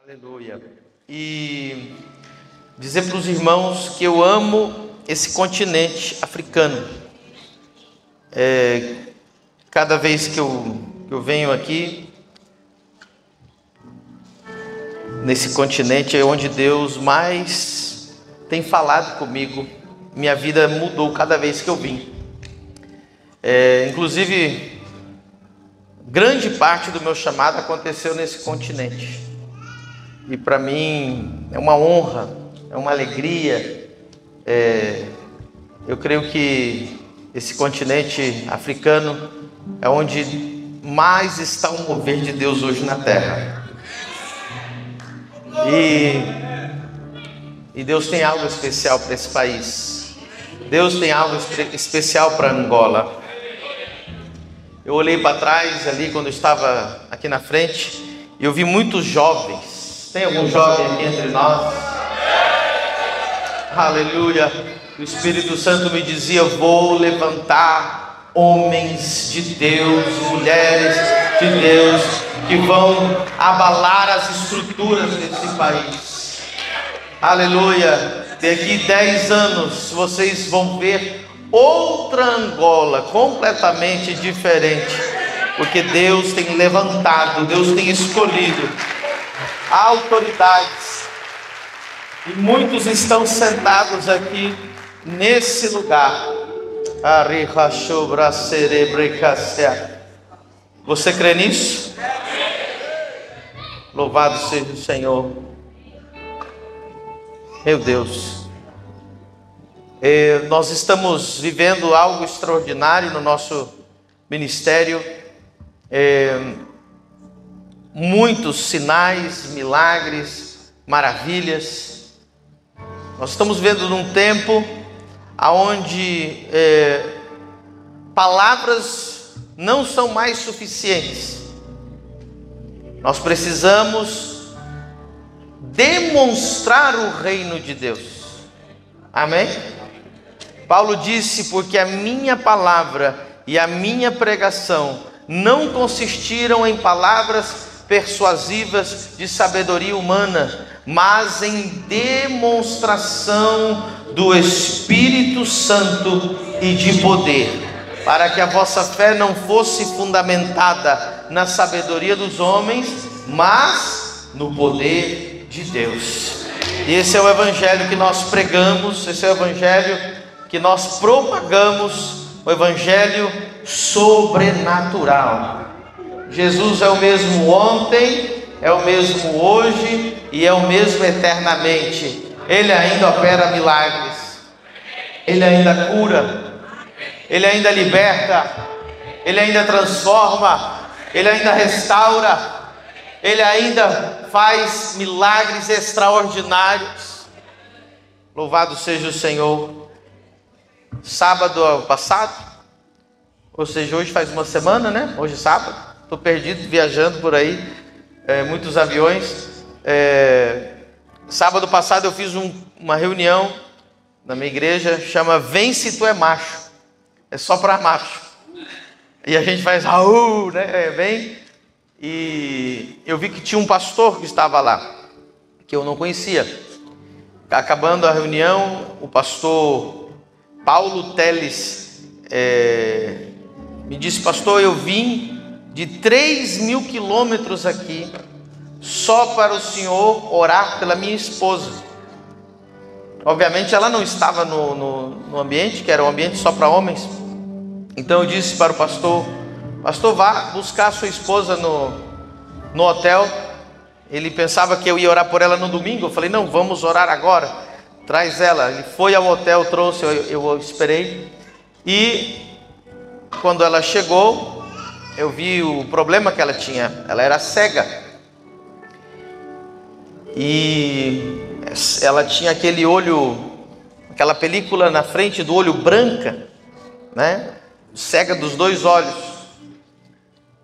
Aleluia. E dizer para os irmãos que eu amo esse continente africano. Cada vez que eu venho aqui, nesse continente é onde Deus mais tem falado comigo. Minha vida mudou cada vez que eu vim. Inclusive, grande parte do meu chamado aconteceu nesse continente. E para mim é uma honra, é uma alegria. Eu creio que esse continente africano é onde mais está o mover de Deus hoje na terra. E Deus tem algo especial para esse país. Deus tem algo especial para Angola. Eu olhei para trás ali quando eu estava aqui na frente e eu vi muitos jovens. Tem algum jovem aqui entre nós? Aleluia. O Espírito Santo me dizia: vou levantar homens de Deus, mulheres de Deus, que vão abalar as estruturas desse país. Aleluia. Daqui 10 anos vocês vão ver outra Angola completamente diferente, porque Deus tem levantado, Deus tem escolhido autoridades, e muitos estão sentados aqui nesse lugar. Você crê nisso? Louvado seja o Senhor. Meu Deus, nós estamos vivendo algo extraordinário no nosso ministério. Muitos sinais, milagres, maravilhas. Nós estamos vendo num tempo onde palavras não são mais suficientes. Nós precisamos demonstrar o reino de Deus. Amém? Paulo disse: porque a minha palavra e a minha pregação não consistiram em palavras persuasivas de sabedoria humana, mas em demonstração do Espírito Santo e de poder, para que a vossa fé não fosse fundamentada na sabedoria dos homens, mas no poder de Deus. E esse é o evangelho que nós pregamos, esse é o evangelho que nós propagamos, o evangelho sobrenatural. Jesus é o mesmo ontem, é o mesmo hoje e é o mesmo eternamente. Ele ainda opera milagres, Ele ainda cura, Ele ainda liberta, Ele ainda transforma, Ele ainda restaura, Ele ainda faz milagres extraordinários. Louvado seja o Senhor. Sábado passado, ou seja, hoje faz uma semana, né? Hoje é sábado. Estou perdido, viajando por aí, muitos aviões. Sábado passado eu fiz uma reunião na minha igreja, chama Vem Se Tu É Macho. É só para macho. E a gente faz Raul, né? Vem. E eu vi que tinha um pastor que estava lá, que eu não conhecia. Acabando a reunião, o pastor Paulo Teles me disse: pastor, eu vim de 3.000 quilômetros aqui, só para o senhor orar pela minha esposa. Obviamente ela não estava no ambiente, que era um ambiente só para homens. Então eu disse para o pastor: pastor, vá buscar a sua esposa no hotel. Ele pensava que eu ia orar por ela no domingo. Eu falei: não, vamos orar agora, traz ela. Ele foi ao hotel, trouxe, eu esperei. E quando ela chegou, eu vi o problema que ela tinha. Ela era cega. E ela tinha aquele olho, aquela película na frente do olho branca, né? Cega dos dois olhos.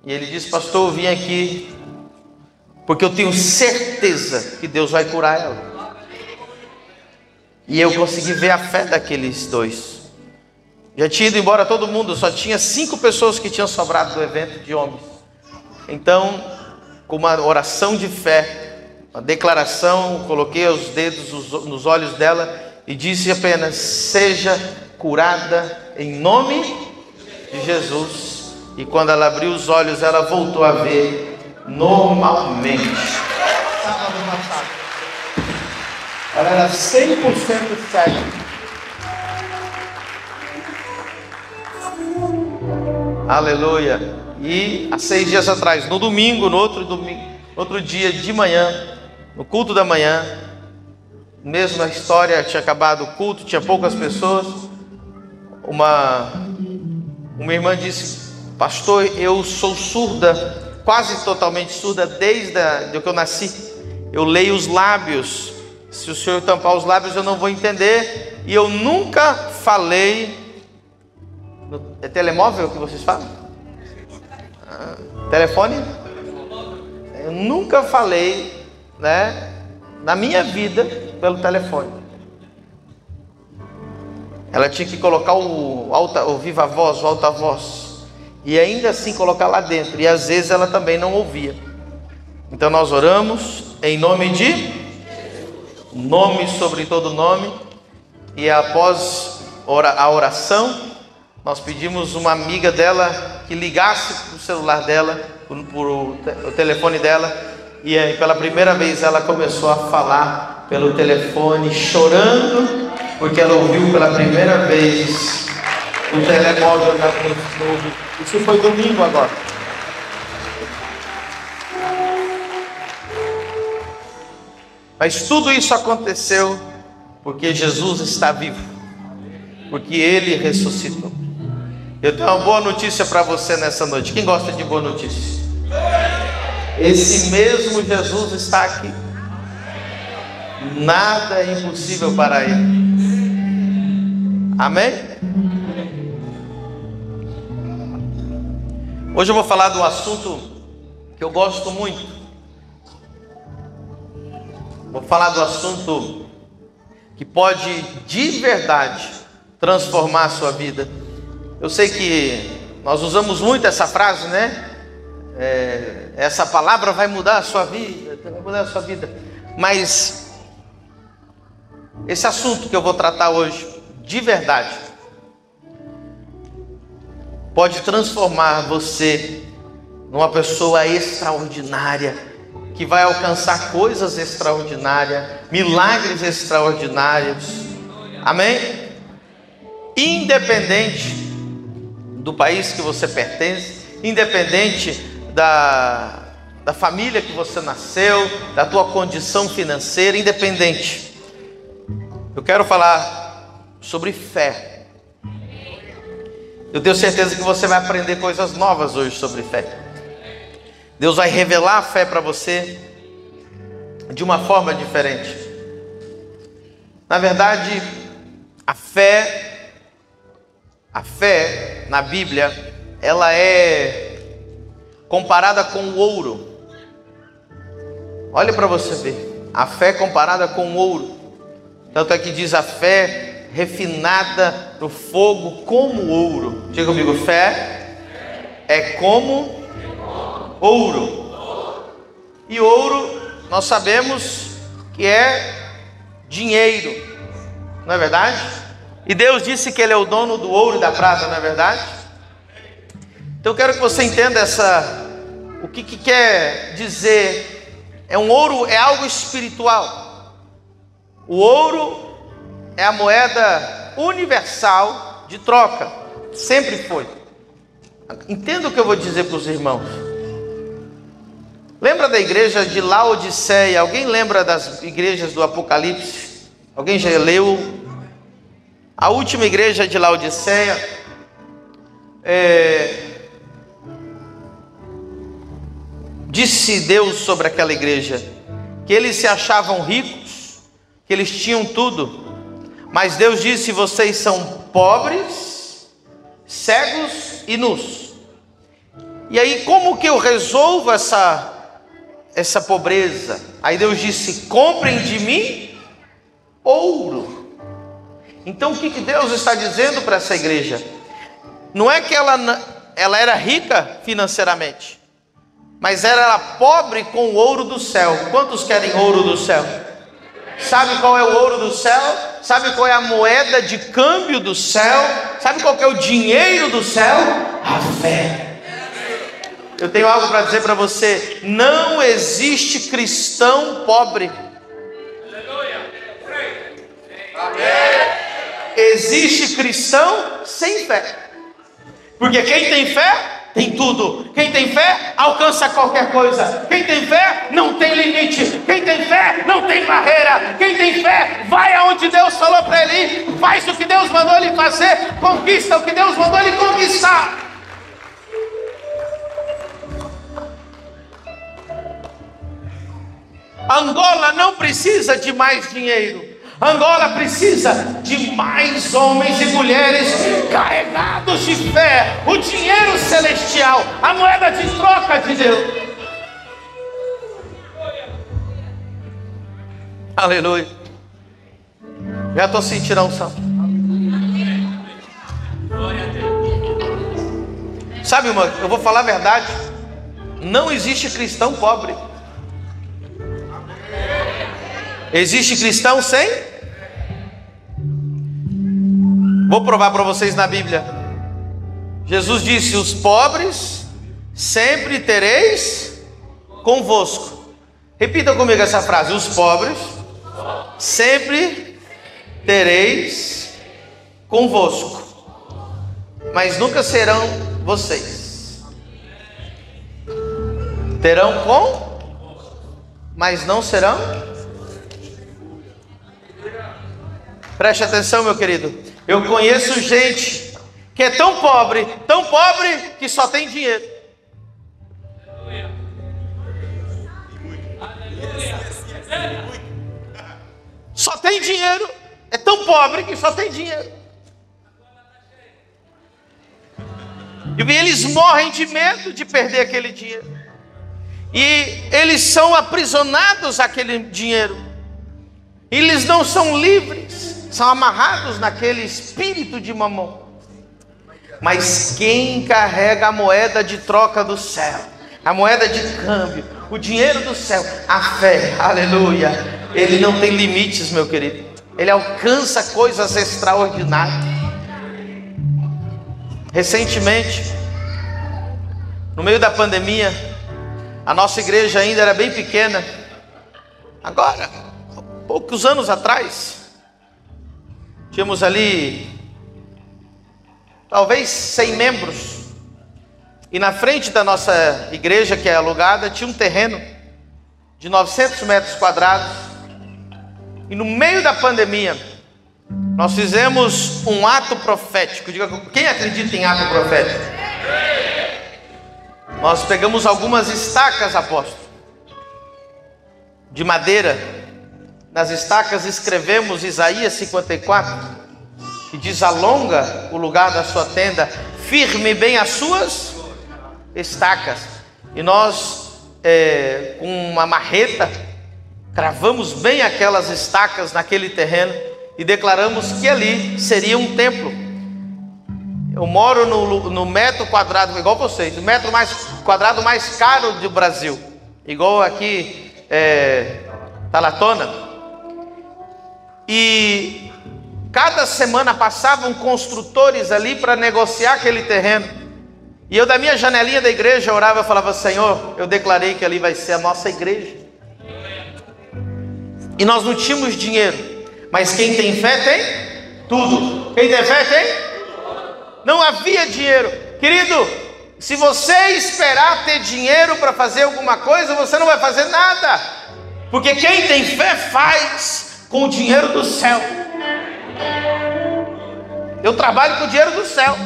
E ele disse: pastor, eu vim aqui porque eu tenho certeza que Deus vai curar ela. E eu consegui ver a fé daqueles dois. Já tinha ido embora todo mundo, só tinha 5 pessoas que tinham sobrado do evento de homens. Então, com uma oração de fé, uma declaração, coloquei os dedos nos olhos dela e disse apenas: seja curada em nome de Jesus. E quando ela abriu os olhos, ela voltou a ver normalmente. Sábado passado. Ela era 100% cega. Aleluia. E há 6 dias atrás, no domingo, no outro dia de manhã, no culto da manhã, mesma história, tinha acabado o culto, tinha poucas pessoas. Uma irmã disse: pastor, eu sou surda, quase totalmente surda desde que eu nasci. Eu leio os lábios, se o senhor tampar os lábios eu não vou entender. E eu nunca falei. É telemóvel que vocês falam? Telefone? Eu nunca falei, né, na minha vida pelo telefone. Ela tinha que colocar o viva voz, o alta voz, e ainda assim colocar lá dentro. E às vezes ela também não ouvia. Então nós oramos em nome de nome sobre todo nome. E após a oração, nós pedimos uma amiga dela que ligasse para o celular dela, o telefone dela. E aí, pela primeira vez, ela começou a falar pelo telefone, chorando, porque ela ouviu pela primeira vez o telemóvel no ouvido. Isso foi domingo agora. Mas tudo isso aconteceu porque Jesus está vivo, porque Ele ressuscitou. Eu tenho uma boa notícia para você nessa noite. Quem gosta de boa notícia? Esse mesmo Jesus está aqui. Nada é impossível para Ele. Amém? Hoje eu vou falar de um assunto que eu gosto muito. Vou falar do assunto que pode de verdade transformar a sua vida. Eu sei que nós usamos muito essa frase, né? Essa palavra vai mudar a sua vida, vai mudar a sua vida. Mas esse assunto que eu vou tratar hoje, de verdade, pode transformar você numa pessoa extraordinária, que vai alcançar coisas extraordinárias, milagres extraordinários. Amém? Independente do país que você pertence, independente da família que você nasceu, da tua condição financeira, independente. Eu quero falar sobre fé. Eu tenho certeza que você vai aprender coisas novas hoje sobre fé. Deus vai revelar a fé para você de uma forma diferente. Na verdade, a fé na Bíblia, ela é comparada com o ouro. Olha para você ver, a fé é comparada com o ouro. Tanto é que diz: a fé refinada no fogo como ouro. Diga comigo: fé é como ouro. E ouro, nós sabemos que é dinheiro, não é verdade? E Deus disse que Ele é o dono do ouro e da prata, não é verdade? Então eu quero que você entenda o que quer dizer. Ouro é algo espiritual. O ouro é a moeda universal de troca, sempre foi. Entenda o que eu vou dizer para os irmãos. Lembra da igreja de Laodiceia? Alguém lembra das igrejas do Apocalipse? Alguém já leu? A última igreja de Laodiceia, disse Deus sobre aquela igreja que eles se achavam ricos, que eles tinham tudo, mas Deus disse: vocês são pobres, cegos e nus. E aí, como que eu resolvo essa pobreza? Aí Deus disse: comprem de mim ouro. Então o que Deus está dizendo para essa igreja? Não é que ela era rica financeiramente. mas era pobre com o ouro do céu. Quantos querem ouro do céu? Sabe qual é o ouro do céu? Sabe qual é a moeda de câmbio do céu? Sabe qual que é o dinheiro do céu? A fé. Eu tenho algo para dizer para você: não existe cristão pobre. Existe cristão sem fé. Porque quem tem fé tem tudo. Quem tem fé alcança qualquer coisa. Quem tem fé não tem limite. Quem tem fé não tem barreira. Quem tem fé vai aonde Deus falou para ele ir, faz o que Deus mandou ele fazer, conquista o que Deus mandou ele conquistar. Angola não precisa de mais dinheiro. Angola precisa de mais homens e mulheres carregados de fé, o dinheiro celestial, a moeda de troca de Deus. Aleluia. Já estou sentindo a unção. Sabe, irmão, eu vou falar a verdade. Não existe cristão pobre. Existe cristão sem? Vou provar para vocês na Bíblia. Jesus disse: os pobres sempre tereis convosco. Repita comigo essa frase: os pobres sempre tereis convosco, mas nunca serão vocês. Terão mas não serão. Preste atenção, meu querido. Eu conheço gente que é tão pobre que só tem dinheiro. Só tem dinheiro. É tão pobre que só tem dinheiro. E eles morrem de medo de perder aquele dinheiro. E eles são aprisionados àquele dinheiro. Eles não são livres. São amarrados naquele espírito de mamão. Mas quem carrega a moeda de troca do céu, a moeda de câmbio, o dinheiro do céu, a fé, aleluia, ele não tem limites, meu querido. Ele alcança coisas extraordinárias. Recentemente, no meio da pandemia, a nossa igreja ainda era bem pequena. Agora, poucos anos atrás, tínhamos ali talvez 100 membros. E na frente da nossa igreja, que é alugada, tinha um terreno de 900 metros quadrados. E no meio da pandemia, nós fizemos um ato profético. Diga, quem acredita em ato profético? Nós pegamos algumas estacas, apóstolo, de madeira. Nas estacas escrevemos Isaías 54, que diz: alonga o lugar da sua tenda, firme bem as suas estacas. E nós, com uma marreta, cravamos bem aquelas estacas naquele terreno e declaramos que ali seria um templo. Eu moro no metro quadrado, igual vocês, o metro quadrado mais caro do Brasil, igual aqui, Talatona. E cada semana passavam construtores ali para negociar aquele terreno. E eu, da minha janelinha da igreja, orava e falava: Senhor, eu declarei que ali vai ser a nossa igreja. E nós não tínhamos dinheiro, mas quem tem fé tem tudo. Quem tem fé tem? Não havia dinheiro. Querido, se você esperar ter dinheiro para fazer alguma coisa, você não vai fazer nada. Porque quem tem fé faz com o dinheiro do céu. Eu trabalho com o dinheiro do céu.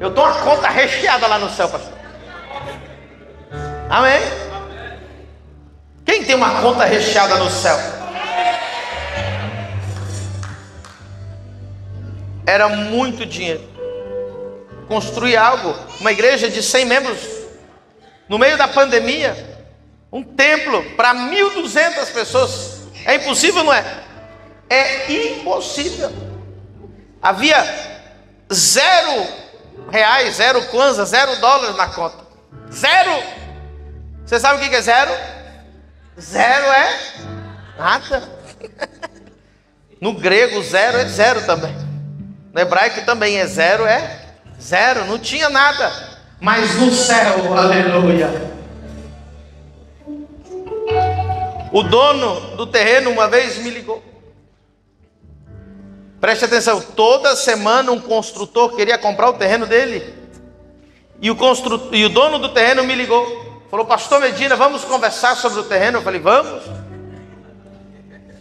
Eu estou uma conta recheada lá no céu, pastor. Amém? Quem tem uma conta recheada no céu? Era muito dinheiro. Construir algo, uma igreja de 100 membros, no meio da pandemia, um templo para 1.200 pessoas. É impossível, não é? É impossível. Havia R$0, 0 kwanza, $0 na conta. 0. Você sabe o que é zero? Zero é nada. No grego, zero é zero também. No hebraico também é zero, não tinha nada. Mas no céu, aleluia. O dono do terreno uma vez me ligou. Preste atenção, toda semana um construtor queria comprar o terreno dele. E o dono do terreno me ligou. Falou: pastor Medina, vamos conversar sobre o terreno? Eu falei: vamos.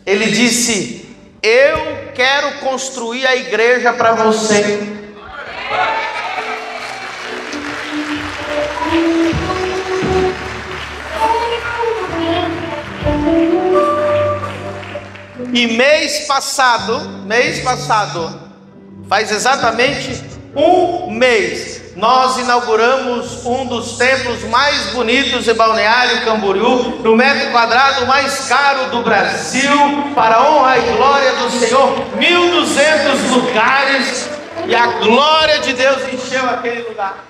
Ele disse: eu quero construir a igreja para você. E mês passado, faz exatamente um mês, nós inauguramos um dos templos mais bonitos de Balneário Camboriú, no metro quadrado mais caro do Brasil, para a honra e glória do Senhor, 1.200 lugares, e a glória de Deus encheu aquele lugar.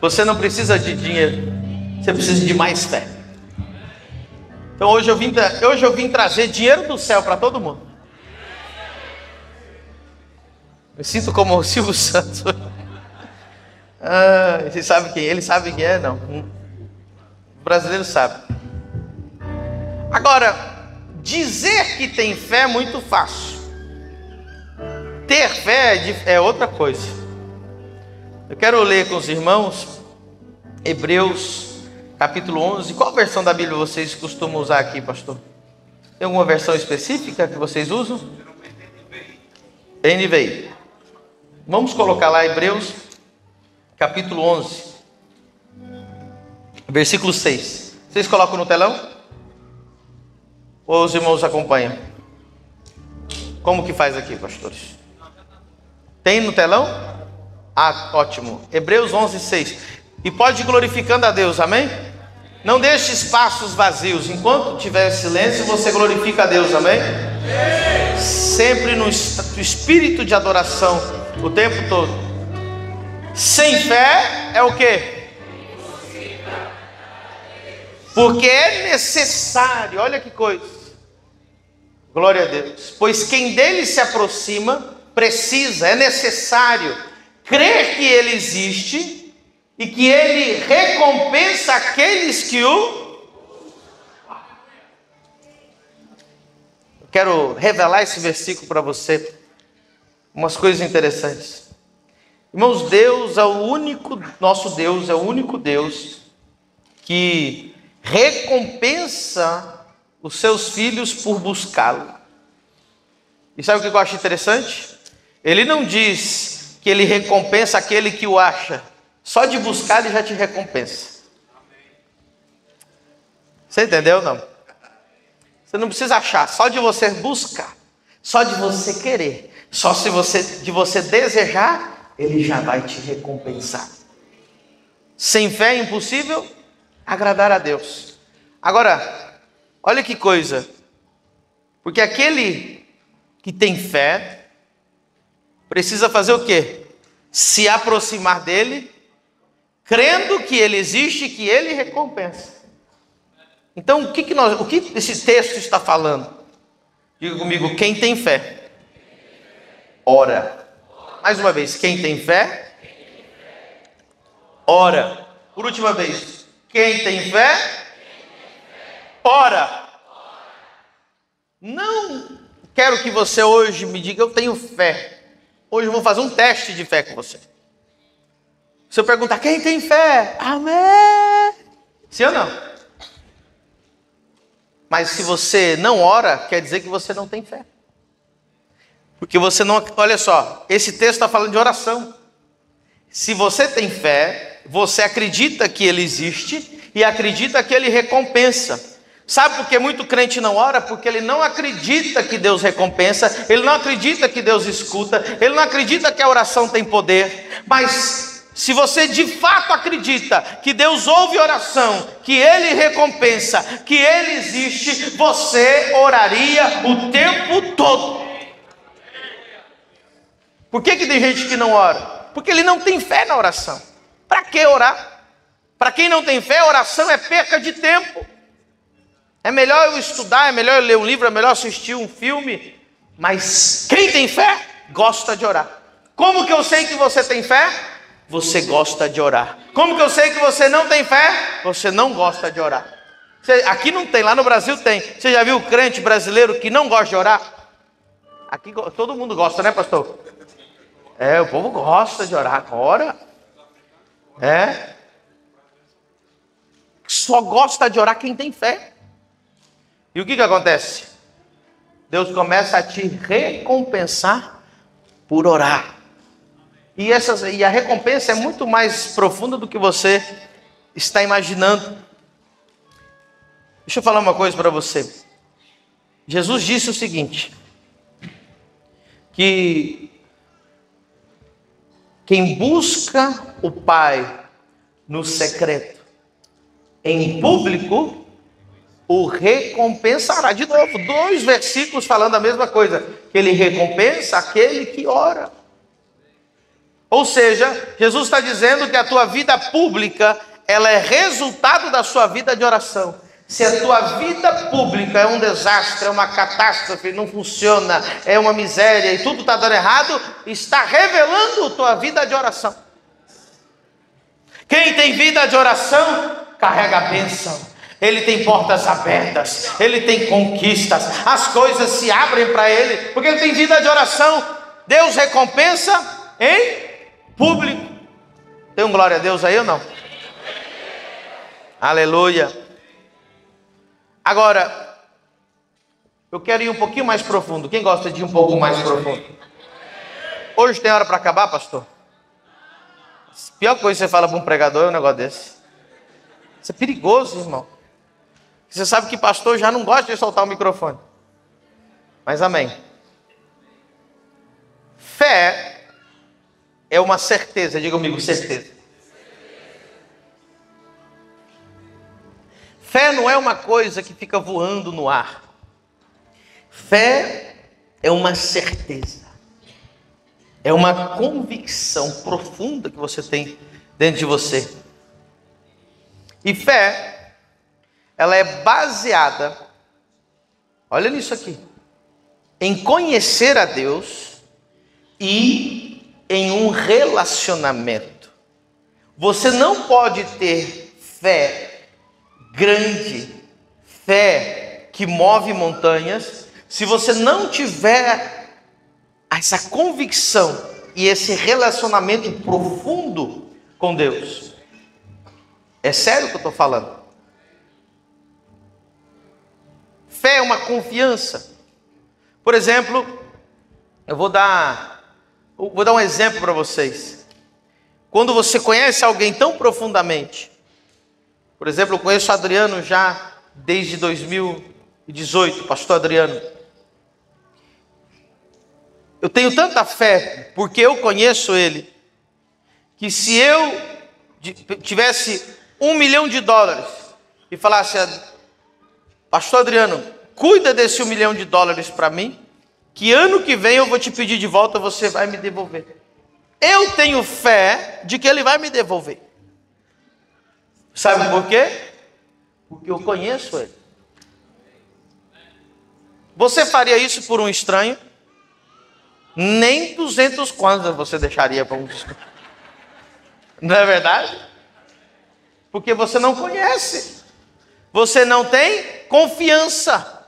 Você não precisa de dinheiro, você precisa de mais fé. Então hoje eu vim trazer dinheiro do céu para todo mundo. Me sinto como o Silvio Santos. Você sabe quem? Ele sabe quem é? Não. O brasileiro sabe. Agora, dizer que tem fé é muito fácil. Ter fé é outra coisa. Eu quero ler com os irmãos Hebreus capítulo 11. Qual versão da Bíblia vocês costumam usar aqui, pastor? Tem alguma versão específica que vocês usam? NVI. Vamos colocar lá Hebreus capítulo 11, versículo 6. Vocês colocam no telão? Ou os irmãos acompanham? Como que faz aqui, pastores? Tem no telão? Ótimo. Hebreus 11, 6. E pode ir glorificando a Deus, amém? Não deixe espaços vazios. Enquanto tiver silêncio, você glorifica a Deus, amém? Sempre no espírito de adoração, o tempo todo. Sem fé é o quê? Porque é necessário, olha que coisa. Glória a Deus. Pois quem dele se aproxima, é necessário crer que ele existe e que ele recompensa aqueles que o... Eu quero revelar esse versículo para você, umas coisas interessantes. Irmãos, nosso Deus é o único Deus que recompensa os seus filhos por buscá-lo. E sabe o que eu acho interessante? Ele não diz que ele recompensa aquele que o acha. Só de buscar ele já te recompensa. Você entendeu ou não? Você não precisa achar, só de você buscar, só de você querer, só de você desejar, ele já vai te recompensar. Sem fé é impossível agradar a Deus. Agora, olha que coisa. Porque aquele que tem fé precisa fazer o quê? Se aproximar dele, crendo que ele existe e que ele recompensa. Então, o que esse texto está falando? Diga comigo: quem tem fé, ora. Mais uma vez, quem tem fé, ora. Por última vez, quem tem fé, ora. Não quero que você hoje me diga: eu tenho fé. Hoje eu vou fazer um teste de fé com você. Se eu perguntar: quem tem fé? Amém. Sim ou não? Mas se você não ora, quer dizer que você não tem fé. Porque você não... Olha só, esse texto está falando de oração. Se você tem fé, você acredita que ele existe e acredita que ele recompensa. Sabe por que muito crente não ora? Porque ele não acredita que Deus recompensa, ele não acredita que Deus escuta, ele não acredita que a oração tem poder. Mas se você de fato acredita que Deus ouve oração, que ele recompensa, que ele existe, você oraria o tempo todo. Por que tem gente que não ora? Porque ele não tem fé na oração. Para que orar? Para quem não tem fé, oração é perca de tempo. É melhor eu estudar, é melhor eu ler um livro, é melhor assistir um filme. Mas quem tem fé, gosta de orar. Como que eu sei que você tem fé? Você gosta de orar. Como que eu sei que você não tem fé? Você não gosta de orar. Aqui não tem, lá no Brasil tem. Você já viu o crente brasileiro que não gosta de orar? Aqui todo mundo gosta, né, pastor? O povo gosta de orar. Ora. Só gosta de orar quem tem fé. E o que acontece? Deus começa a te recompensar por orar. E a recompensa é muito mais profunda do que você está imaginando. Deixa eu falar uma coisa para você. Jesus disse o seguinte: que quem busca o Pai no secreto, em público, o recompensará. De novo, 2 versículos falando a mesma coisa, que ele recompensa aquele que ora. Ou seja, Jesus está dizendo que a tua vida pública, ela é resultado da sua vida de oração. Se a tua vida pública é um desastre, é uma catástrofe, não funciona, é uma miséria e tudo está dando errado, está revelando a tua vida de oração. Quem tem vida de oração, carrega a bênção. Ele tem portas abertas, ele tem conquistas, as coisas se abrem para ele, porque ele tem vida de oração. Deus recompensa em público. Tem um glória a Deus aí ou não? Aleluia. Agora, eu quero ir um pouquinho mais profundo. Quem gosta de ir um pouco mais profundo? Hoje tem hora para acabar, pastor? A pior coisa que você fala para um pregador é um negócio desse. Isso é perigoso, irmão. Você sabe que pastor já não gosta de soltar o microfone. Mas amém. Fé é uma certeza. Diga comigo, certeza. Fé não é uma coisa que fica voando no ar. Fé é uma certeza. É uma convicção profunda que você tem dentro de você. E fé, ela é baseada, olha nisso aqui, em conhecer a Deus e em um relacionamento. Você não pode ter fé grande, fé que move montanhas, se você não tiver essa convicção e esse relacionamento profundo com Deus. É sério o que eu estou falando? Fé é uma confiança. Por exemplo, eu vou dar um exemplo para vocês. Quando você conhece alguém tão profundamente, por exemplo, eu conheço o Adriano já desde 2018, pastor Adriano. Eu tenho tanta fé, porque eu conheço ele, que se eu tivesse $1 milhão e falasse, pastor Adriano, cuida desse $1 milhão para mim, que ano que vem eu vou te pedir de volta, você vai me devolver. Eu tenho fé de que ele vai me devolver. Sabe por quê? Porque eu conheço ele. Você faria isso por um estranho? Nem 200 kwanzas você deixaria para um estranho. Não é verdade? Porque você não conhece. Você não tem confiança.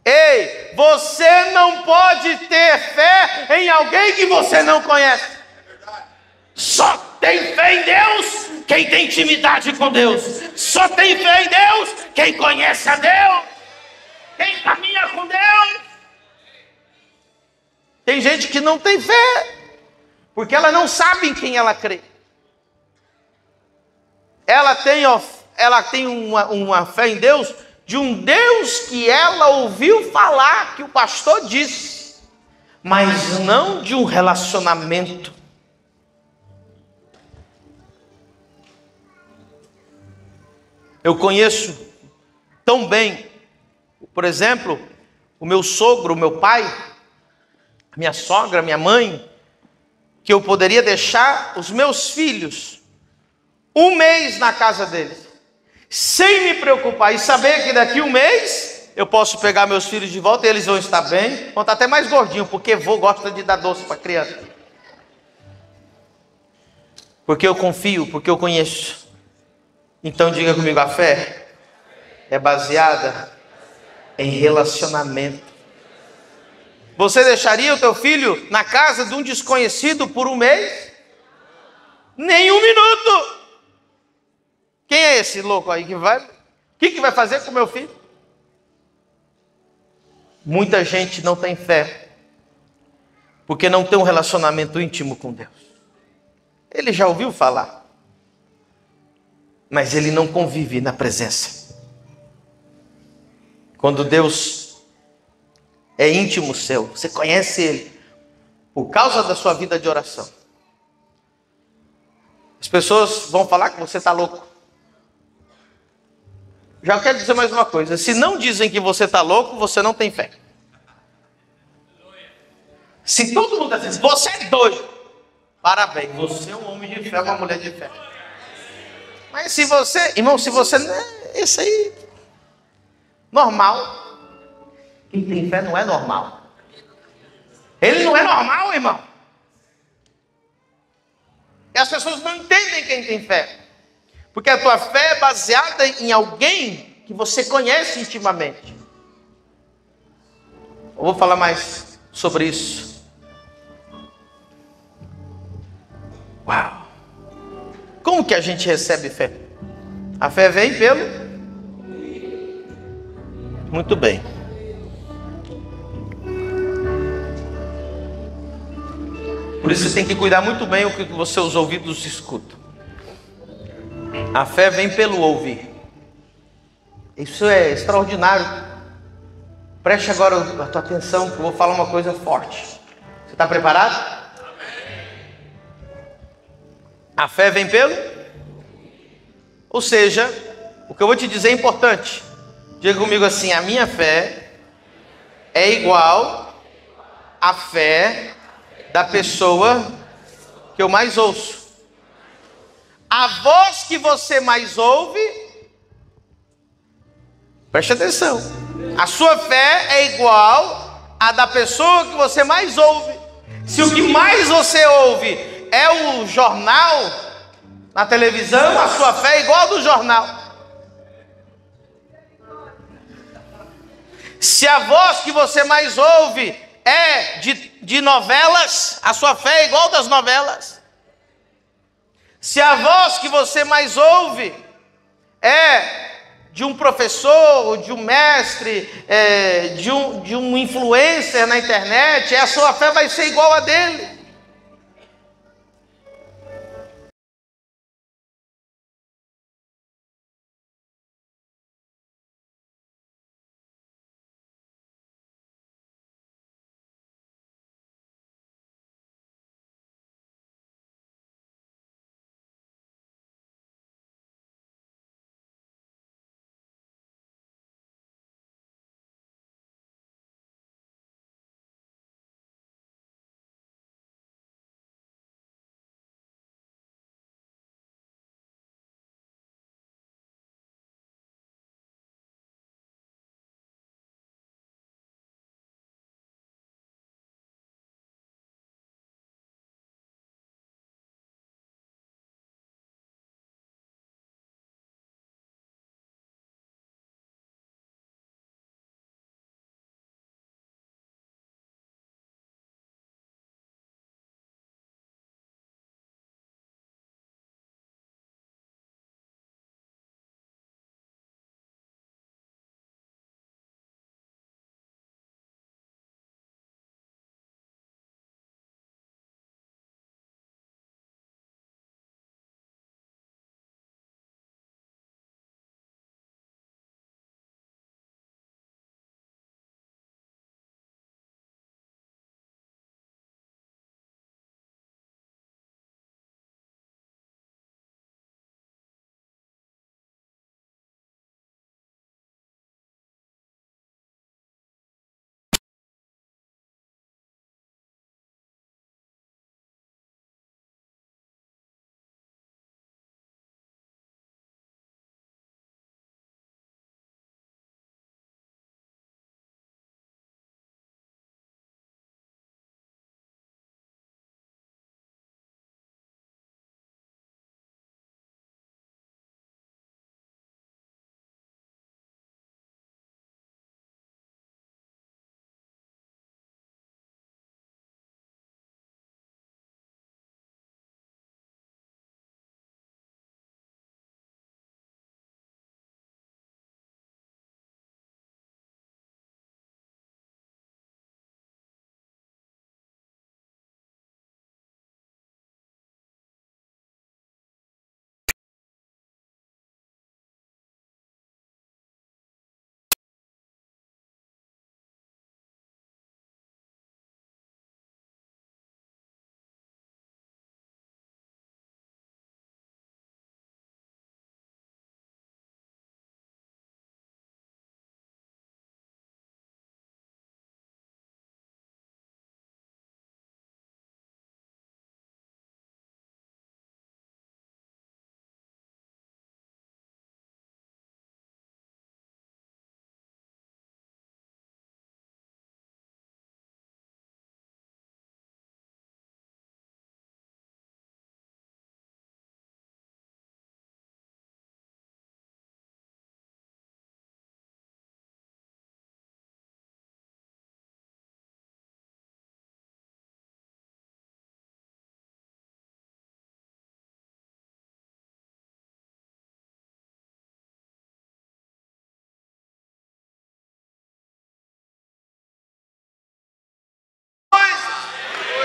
Ei, você não pode ter fé em alguém que você não conhece. Só tem fé em Deus quem tem intimidade com Deus. Só tem fé em Deus quem conhece a Deus. Quem caminha com Deus. Tem gente que não tem fé, porque ela não sabe em quem ela crê. Ela tem uma fé em Deus, de um Deus que ela ouviu falar, que o pastor disse, mas não de um relacionamento. Eu conheço tão bem, por exemplo, o meu sogro, o meu pai, minha sogra, minha mãe, que eu poderia deixar os meus filhos um mês na casa deles, sem me preocupar e saber que daqui um mês eu posso pegar meus filhos de volta e eles vão estar bem, vão estar até mais gordinhos, porque vô gosta de dar doce para criança. Porque eu confio, porque eu conheço. Então diga comigo, a fé é baseada em relacionamento. Você deixaria o teu filho na casa de um desconhecido por um mês? Nem um minuto. Quem é esse louco aí que vai? O que vai fazer com o meu filho? Muita gente não tem fé, porque não tem um relacionamento íntimo com Deus. Ele já ouviu falar, mas ele não convive na presença. Quando Deus é íntimo seu, você conhece Ele, por causa da sua vida de oração, as pessoas vão falar que você está louco. Já quero dizer mais uma coisa: se não dizem que você está louco, você não tem fé. Se todo mundo está dizendo, você é doido, parabéns, você é um homem de fé, uma mulher de fé. Mas se você, irmão, se você não é esse aí, normal. Quem tem fé não é normal. Ele não é normal, irmão. E as pessoas não entendem quem tem fé. Porque a tua fé é baseada em alguém que você conhece intimamente. Eu vou falar mais sobre isso. Uau! Como que a gente recebe fé? A fé vem pelo... Muito bem. Por isso você tem que cuidar muito bem o que os seus ouvidos escutam. A fé vem pelo ouvir. Isso é extraordinário. Preste agora a tua atenção, que eu vou falar uma coisa forte. Você está preparado? A fé vem pelo... Ou seja, o que eu vou te dizer é importante. Diga comigo assim: a minha fé é igual à fé da pessoa que eu mais ouço. A voz que você mais ouve, preste atenção, a sua fé é igual à da pessoa que você mais ouve. Se o que mais você ouve é o jornal na televisão, a sua fé é igual a do jornal. Se a voz que você mais ouve é de novelas, a sua fé é igual das novelas. Se a voz que você mais ouve é de um professor, de um mestre, de um influencer na internet, a sua fé vai ser igual a dele.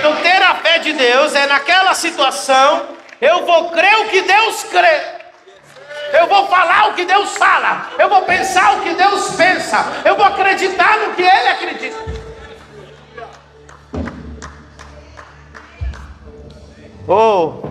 Então, ter a fé de Deus é naquela situação, eu vou crer o que Deus crê. Eu vou falar o que Deus fala. Eu vou pensar o que Deus pensa. Eu vou acreditar no que Ele acredita. Oh!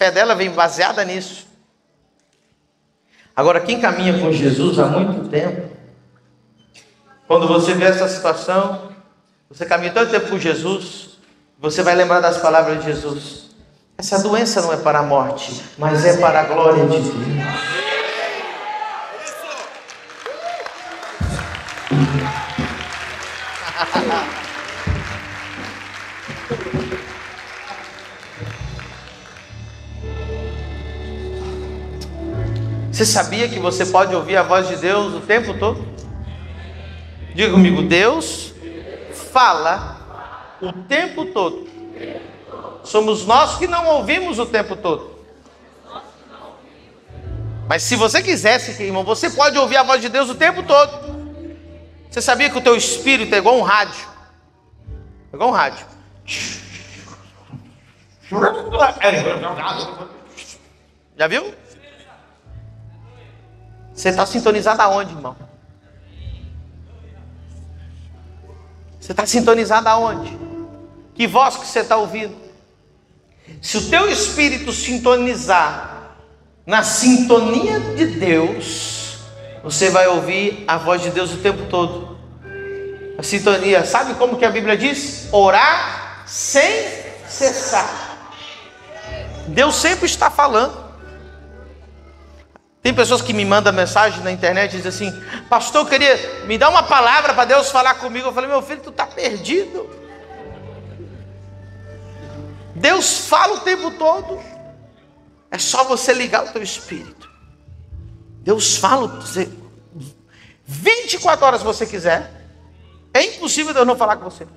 A fé dela vem baseada nisso. Agora, quem caminha com Jesus há muito tempo, quando você vê essa situação, você caminha tanto tempo com Jesus, você vai lembrar das palavras de Jesus. Essa doença não é para a morte, mas é para a glória de Deus. Você sabia que você pode ouvir a voz de Deus o tempo todo? Diga comigo, Deus fala o tempo todo. Somos nós que não ouvimos o tempo todo. Mas se você quisesse, irmão, você pode ouvir a voz de Deus o tempo todo. Você sabia que o teu espírito é igual um rádio? É igual um rádio. Já viu? Você está sintonizado aonde, irmão? Você está sintonizado aonde? Que voz que você está ouvindo? Se o teu espírito sintonizar na sintonia de Deus, você vai ouvir a voz de Deus o tempo todo. A sintonia, sabe como que a Bíblia diz? Orar sem cessar. Deus sempre está falando. Tem pessoas que me mandam mensagem na internet e dizem assim: pastor, eu queria me dar uma palavra para Deus falar comigo. Eu falei: meu filho, tu está perdido. Deus fala o tempo todo. É só você ligar o teu espírito. Deus fala 24 horas se você quiser. É impossível Deus não falar com você.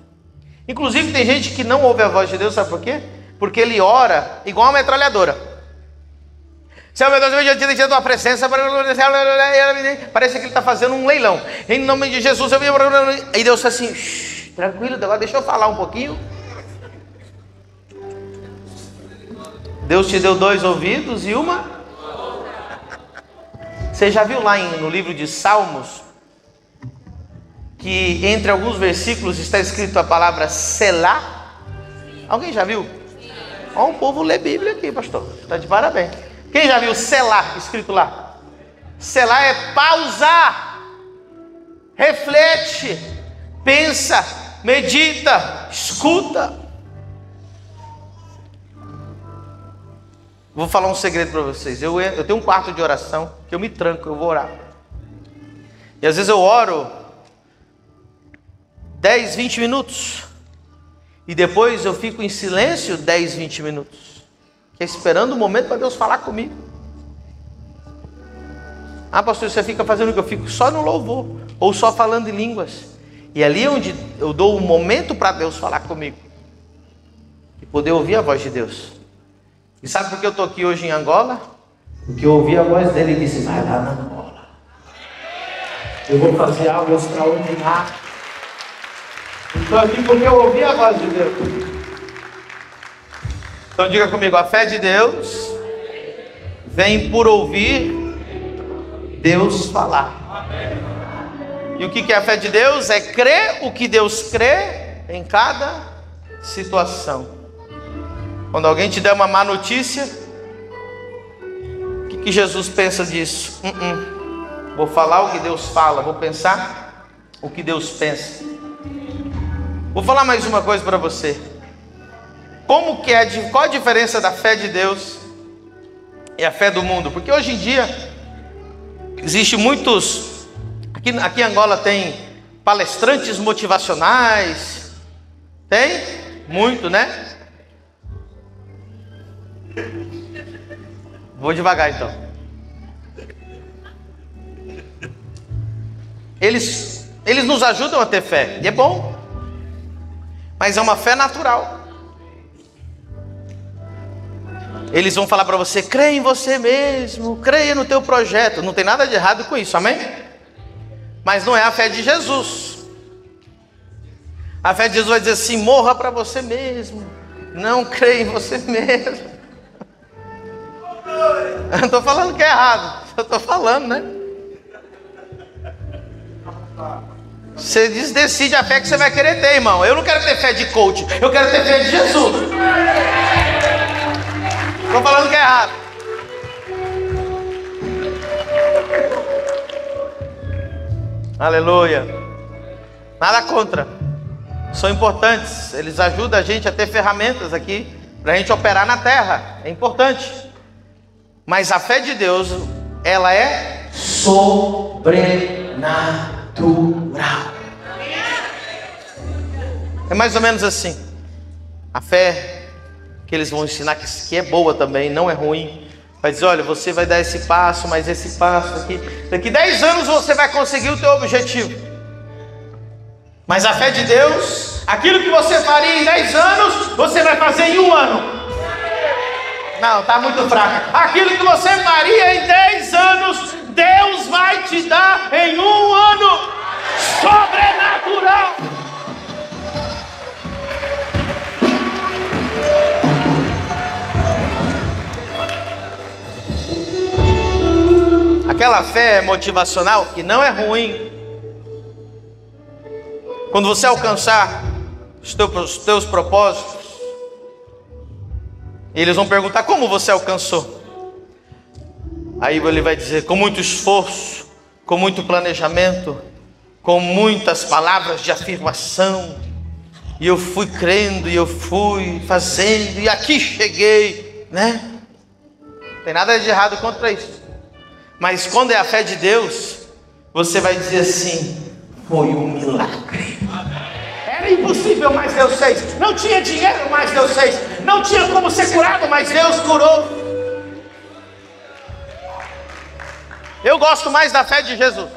Inclusive tem gente que não ouve a voz de Deus, sabe por quê? Porque ele ora igual uma metralhadora. Senhor, meu Deus, eu já te deixei a tua presença. Parece que ele está fazendo um leilão. Em nome de Jesus, eu vim. Aí Deus está assim, tranquilo, agora deixa eu falar um pouquinho. Deus te deu 2 ouvidos e uma. Você já viu lá no livro de Salmos, que entre alguns versículos está escrito a palavra Selá? Alguém já viu? Ó, um povo lê Bíblia aqui, pastor. Está de parabéns. Quem já viu Selá escrito lá? Selá é pausar, reflete, pensa, medita, escuta. Vou falar um segredo para vocês. Eu tenho um quarto de oração que eu me tranco, eu vou orar. E às vezes eu oro 10, 20 minutos. E depois eu fico em silêncio 10, 20 minutos. Que é esperando o momento para Deus falar comigo. Ah, pastor, você fica fazendo o que? Eu fico só no louvor. Ou só falando em línguas. E ali é onde eu dou um momento para Deus falar comigo. E poder ouvir a voz de Deus. E sabe por que eu estou aqui hoje em Angola? Porque eu ouvi a voz dele e disse, vai lá na Angola. Eu vou fazer algo extraordinário. Estou aqui porque eu ouvi a voz de Deus. Então diga comigo, a fé de Deus vem por ouvir Deus falar. E o que é a fé de Deus? É crer o que Deus crê em cada situação. Quando alguém te der uma má notícia, o que Jesus pensa disso? Vou falar o que Deus fala, vou pensar o que Deus pensa. Vou falar mais uma coisa para você. Qual a diferença da fé de Deus e a fé do mundo? Porque hoje em dia existe muitos, aqui em Angola tem palestrantes motivacionais, tem muito, né? Vou devagar então. Eles nos ajudam a ter fé, e é bom, mas é uma fé natural. Eles vão falar para você, creia em você mesmo, creia no teu projeto. Não tem nada de errado com isso, amém? Mas não é a fé de Jesus. A fé de Jesus vai dizer assim, morra para você mesmo, não creia em você mesmo. Eu não estou falando que é errado, eu estou falando, né? Você decide a fé que você vai querer ter, irmão. Eu não quero ter fé de coach, eu quero ter fé de Jesus. Estou falando que é errado. Aleluia. Nada contra. São importantes. Eles ajudam a gente a ter ferramentas aqui para a gente operar na terra. É importante. Mas a fé de Deus, ela é sobrenatural. É mais ou menos assim. A fé que eles vão ensinar que é boa também, não é ruim. Vai dizer, olha, você vai dar esse passo, mas esse passo aqui, daqui 10 anos você vai conseguir o teu objetivo. Mas a fé de Deus, aquilo que você faria em 10 anos, você vai fazer em 1 ano. Não, está muito fraco. Aquilo que você faria em 10 anos, Deus vai te dar em 1 ano. Sobrenatural. Aquela fé motivacional que não é ruim. Quando você alcançar os teus propósitos, eles vão perguntar como você alcançou. Aí ele vai dizer, com muito esforço, com muito planejamento, com muitas palavras de afirmação. E eu fui crendo, e eu fui fazendo, e aqui cheguei, né? Não tem nada de errado contra isso. Mas quando é a fé de Deus, você vai dizer assim, foi um milagre. Era impossível, mas Deus fez. Não tinha dinheiro, mas Deus fez. Não tinha como ser curado, mas Deus curou. Eu gosto mais da fé de Jesus.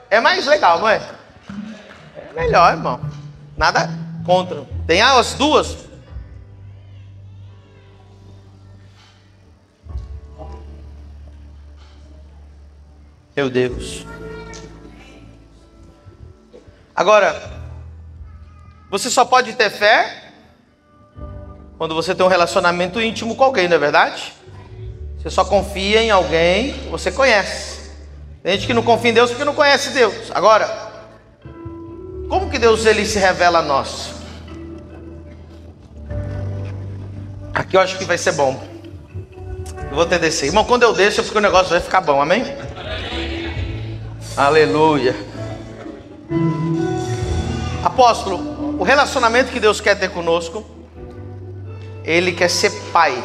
É mais legal, não é? É melhor, irmão. Nada contra. Tem as duas. Meu Deus. Agora, você só pode ter fé quando você tem um relacionamento íntimo com alguém, não é verdade? Você só confia em alguém que você conhece. Tem gente que não confia em Deus porque não conhece Deus. Agora, como que Deus ele se revela a nós? Aqui eu acho que vai ser bom. Eu vou até descer. Irmão, quando eu desço, porque o negócio vai ficar bom, amém? Aleluia. Apóstolo, o relacionamento que Deus quer ter conosco, Ele quer ser pai.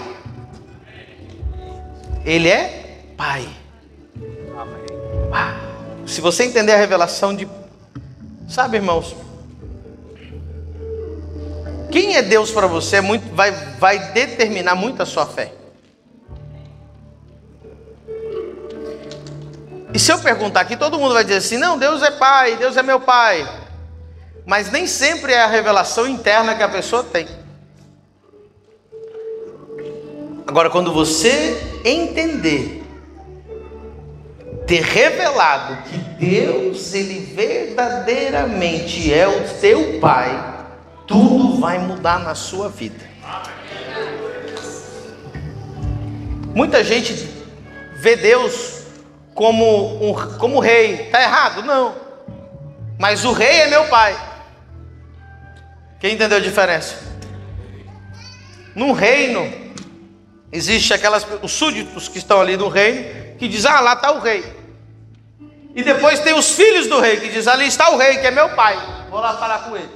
Ele é pai. Se você entender a revelação de... Sabe, irmãos, quem é Deus para você vai determinar muito a sua fé. E se eu perguntar aqui, todo mundo vai dizer assim: não, Deus é pai, Deus é meu pai. Mas nem sempre é a revelação interna que a pessoa tem. Agora, quando você entender, ter revelado que Deus, Ele verdadeiramente é o teu pai, tudo vai mudar na sua vida. Muita gente vê Deus como rei. Está errado? Não. Mas o rei é meu pai. Quem entendeu a diferença? Num reino, existe os súditos que estão ali no reino, que dizem: ah, lá está o rei. E depois tem os filhos do rei, que dizem: ali está o rei, que é meu pai, vou lá falar com ele.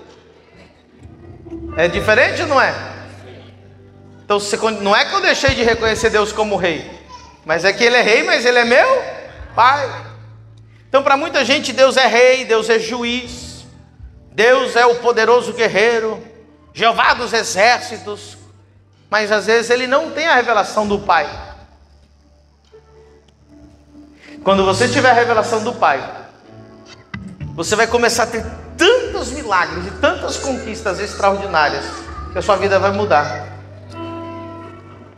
É diferente ou não é? Então não é que eu deixei de reconhecer Deus como rei, mas é que Ele é rei, mas Ele é meu pai. Então para muita gente Deus é rei, Deus é juiz, Deus é o poderoso guerreiro, Jeová dos exércitos. Mas às vezes Ele não tem a revelação do pai. Quando você tiver a revelação do pai, você vai começar a ter tantos milagres e tantas conquistas extraordinárias que a sua vida vai mudar.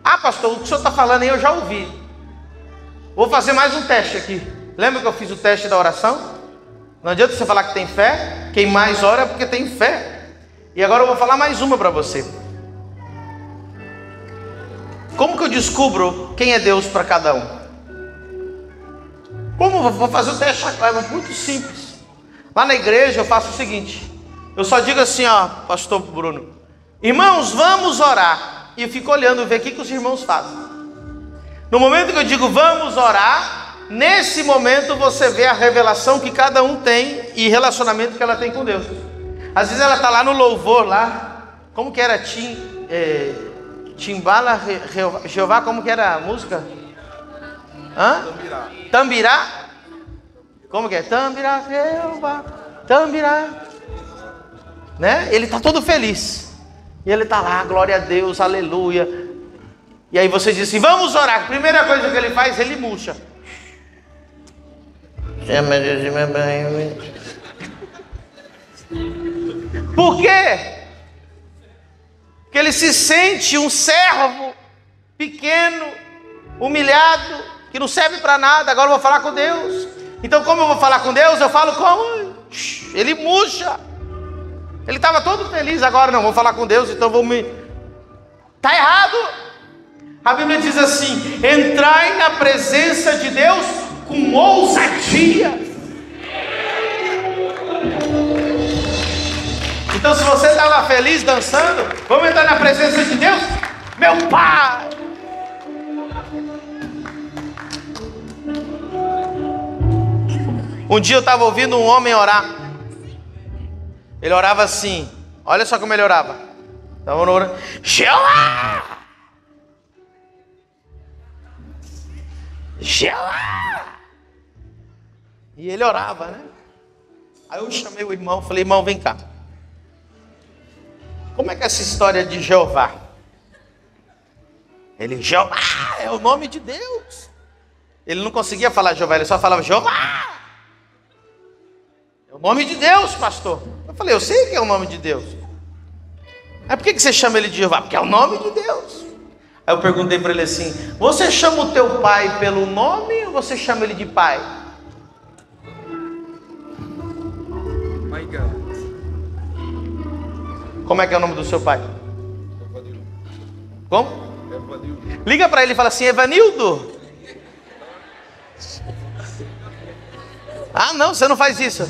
Ah, pastor, o que o senhor está falando aí eu já ouvi. Vou fazer mais um teste aqui. Lembra que eu fiz o teste da oração? Não adianta você falar que tem fé. Quem mais ora é porque tem fé. E agora eu vou falar mais uma para você. Como que eu descubro quem é Deus para cada um? Como eu vou fazer o teste? É muito simples. Lá na igreja eu faço o seguinte: eu só digo assim, ó, pastor Bruno, irmãos, vamos orar. E eu fico olhando, ver o que os irmãos fazem. No momento que eu digo vamos orar, nesse momento você vê a revelação que cada um tem e relacionamento que ela tem com Deus. Às vezes ela está lá no louvor, lá, como que era Timbala, Jeová, como que era a música? Hã? Tambirá. Como que é? Tambirá, Jeová, Tambirá. Né? Ele está todo feliz. E ele está lá, glória a Deus, aleluia. E aí você diz assim, vamos orar. A primeira coisa que ele faz, ele murcha. Por quê? Porque ele se sente um servo pequeno, humilhado, que não serve para nada. Agora eu vou falar com Deus. Então como eu vou falar com Deus? Eu falo como? Ele murcha. Ele estava todo feliz, agora não, vou falar com Deus, então vou me... Está errado. A Bíblia diz assim, entrai na presença de Deus com ousadia. Então se você está lá feliz, dançando, vamos entrar na presença de Deus, meu Pai. Um dia eu estava ouvindo um homem orar. Ele orava assim, olha só como ele orava. Estava orando, Jeová! Jeová! E ele orava, né? Aí eu chamei o irmão, falei, irmão, vem cá. Como é que é essa história de Jeová? Ele, Jeová é o nome de Deus. Ele não conseguia falar Jeová, ele só falava Jeová. É o nome de Deus, pastor. Eu falei, eu sei que é o nome de Deus. Aí por que você chama ele de Jeová? Porque é o nome de Deus. Aí eu perguntei para ele assim, você chama o teu pai pelo nome ou você chama ele de pai? Como é que é o nome do seu pai? Como? Liga para ele e fala assim: Evanildo. Ah, não, você não faz isso.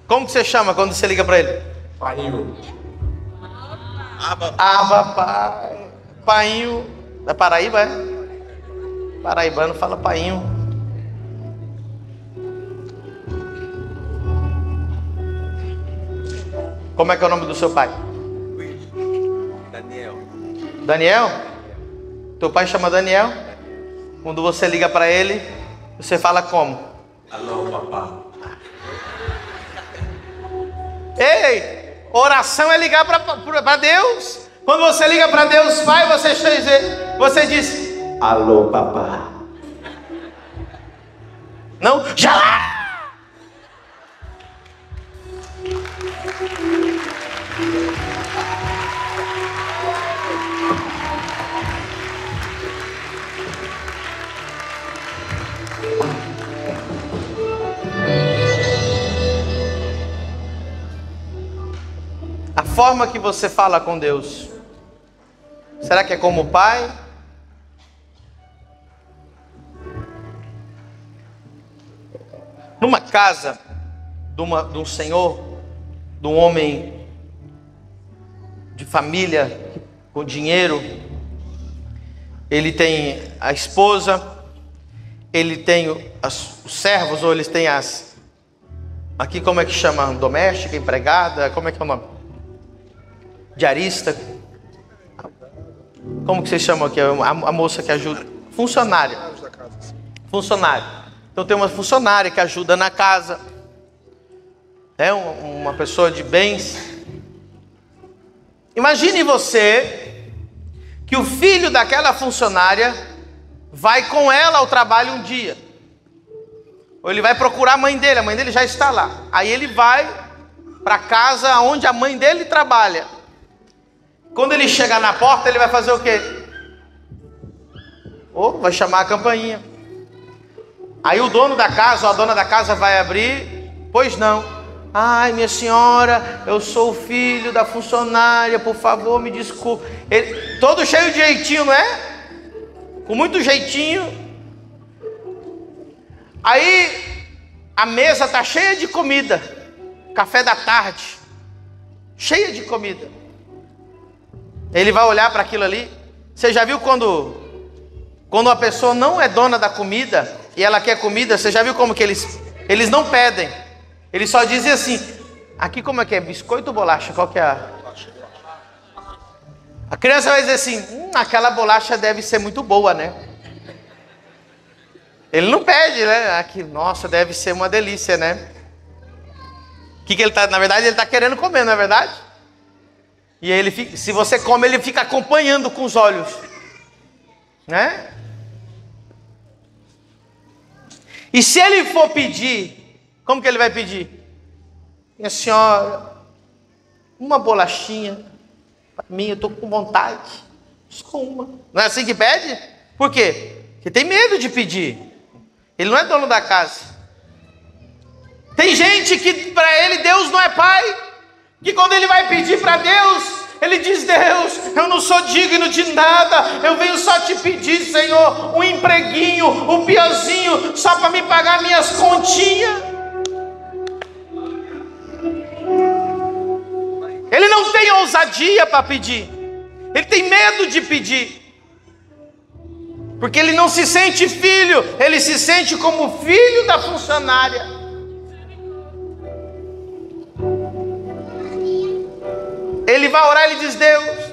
Como que você chama quando você liga para ele? Painho. Aba, pai. Painho. Da Paraíba, é? Paraibano fala painho. Como é que é o nome do seu pai? Daniel. Daniel? Teu pai chama Daniel? Quando você liga para ele, você fala como? Alô, papá. Ei, oração é ligar para Deus. Quando você liga para Deus Pai, você diz: alô, papá. Não, já lá. A forma que você fala com Deus, será que é como o pai? Numa casa de um senhor, de um homem de família, com dinheiro, ele tem a esposa, ele tem os servos, ou eles têm aqui como é que chama? Doméstica, empregada, como é que é o nome? Diarista. Como que vocês chamam aqui? A moça que ajuda? Funcionária. Funcionário. Então tem uma funcionária que ajuda na casa. É uma pessoa de bens. Imagine você que o filho daquela funcionária vai com ela ao trabalho um dia. Ou ele vai procurar a mãe dele já está lá. Aí ele vai para a casa onde a mãe dele trabalha. Quando ele chegar na porta, ele vai fazer o quê? Ou vai chamar a campainha. Aí o dono da casa, ou a dona da casa vai abrir. Pois não. Ai, minha senhora, eu sou o filho da funcionária, por favor, me desculpe. Ele, todo cheio de jeitinho, não é? Com muito jeitinho. Aí a mesa está cheia de comida. Café da tarde. Cheia de comida. Ele vai olhar para aquilo ali. Você já viu quando uma pessoa não é dona da comida e ela quer comida? Você já viu como que eles não pedem? Eles só dizem assim: aqui como é que é? Biscoito ou bolacha? Qual que é a criança vai dizer assim: aquela bolacha deve ser muito boa, né? Ele não pede, né? Aqui, nossa, deve ser uma delícia, né? O que ele tá? Na verdade, ele está querendo comer, não é verdade? E aí se você come, ele fica acompanhando com os olhos, né? E se ele for pedir, como que ele vai pedir? Minha senhora, uma bolachinha para mim, eu estou com vontade, só uma. Não é assim que pede? Por quê? Porque tem medo de pedir. Ele não é dono da casa. Tem gente que para ele Deus não é pai, que quando ele vai pedir para Deus, ele diz: Deus, eu não sou digno de nada, eu venho só te pedir, Senhor, um empreguinho, um piorzinho, só para me pagar minhas continhas. Ele não tem ousadia para pedir, ele tem medo de pedir, porque ele não se sente filho, ele se sente como filho da funcionária. Ele vai orar e ele diz: Deus,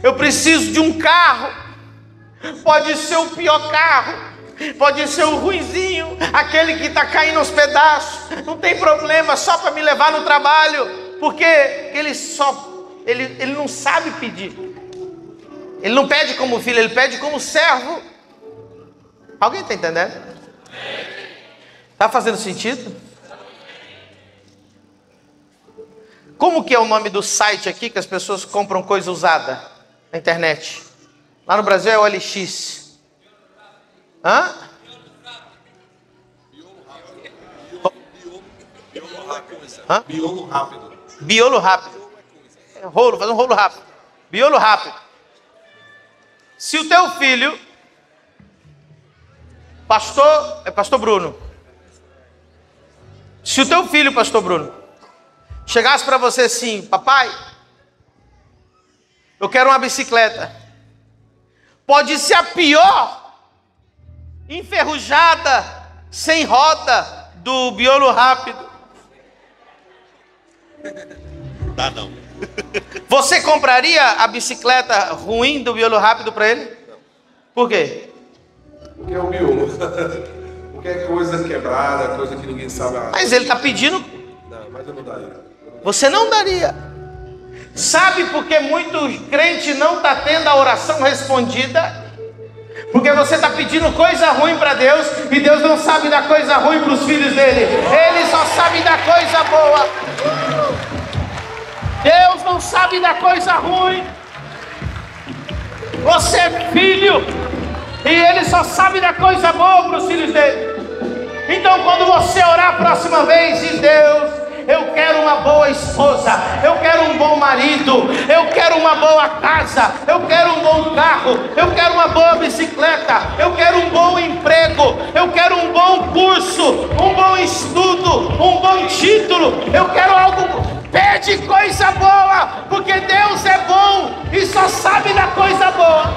eu preciso de um carro. Pode ser o pior carro, pode ser o ruinzinho, aquele que está caindo aos pedaços, não tem problema, só para me levar no trabalho. Porque ele não sabe pedir. Ele não pede como filho, ele pede como servo. Alguém está entendendo? Está fazendo sentido? Como que é o nome do site aqui que as pessoas compram coisa usada na internet? Lá no Brasil é o OLX. Hã? Hã? Biolo rápido. Biolo rápido. Rolo, faz um rolo rápido. Biolo rápido. Se o teu filho, pastor Bruno, se o teu filho, pastor Bruno, chegasse para você assim: papai, eu quero uma bicicleta. Pode ser a pior, enferrujada, sem roda do biolo rápido. Dá não. Você compraria a bicicleta ruim do biolo rápido para ele? Por quê? Porque é o miolo. Porque é coisa quebrada, coisa que ninguém sabe. Mas ele está pedindo. Não, mas eu não daria. Você não daria. Sabe por que muitos crentes não estão tendo a oração respondida? Porque você está pedindo coisa ruim para Deus e Deus não sabe dar coisa ruim para os filhos dele. Ele só sabe dar coisa boa. Deus não sabe dar coisa ruim. Você é filho e Ele só sabe dar coisa boa para os filhos dele. Então quando você orar a próxima vez, diz: Deus, eu quero uma boa esposa, eu quero um bom marido, eu quero uma boa casa, eu quero um bom carro, eu quero uma boa bicicleta, eu quero um bom emprego, eu quero um bom curso, um bom estudo, um bom título, eu quero algo. Pede coisa boa, porque Deus é bom e só sabe da coisa boa.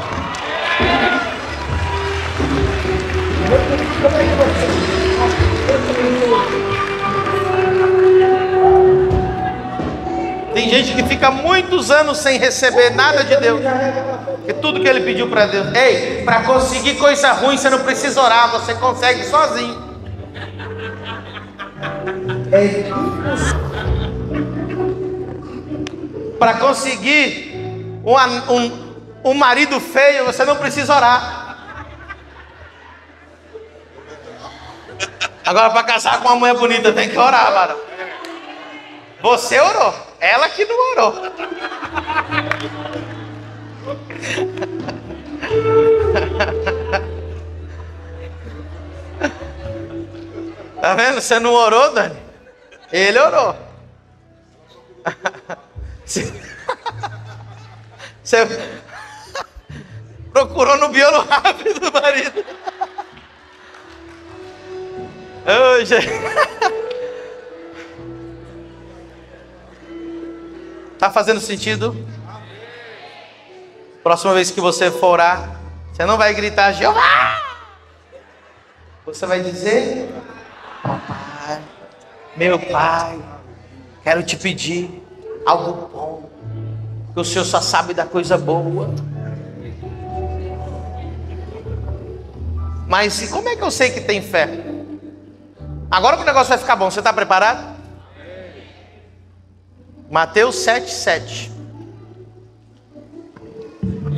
Tem gente que fica muitos anos sem receber nada de Deus, porque tudo que ele pediu para Deus. Ei, para conseguir coisa ruim você não precisa orar, você consegue sozinho. Para conseguir um marido feio, você não precisa orar. Agora, para casar com uma mulher bonita, tem que orar, varão. Você orou, ela que não orou. Tá vendo? Você não orou, Dani? Ele orou. Você procurou no biolo rápido do marido. Hoje. Tá fazendo sentido? Próxima vez que você for orar, você não vai gritar Jeová. Você vai dizer: papai, meu pai, quero te pedir algo bom, que o Senhor só sabe da coisa boa. Mas e como é que eu sei que tem fé? Agora que o negócio vai ficar bom, você está preparado? Mateus 7,7.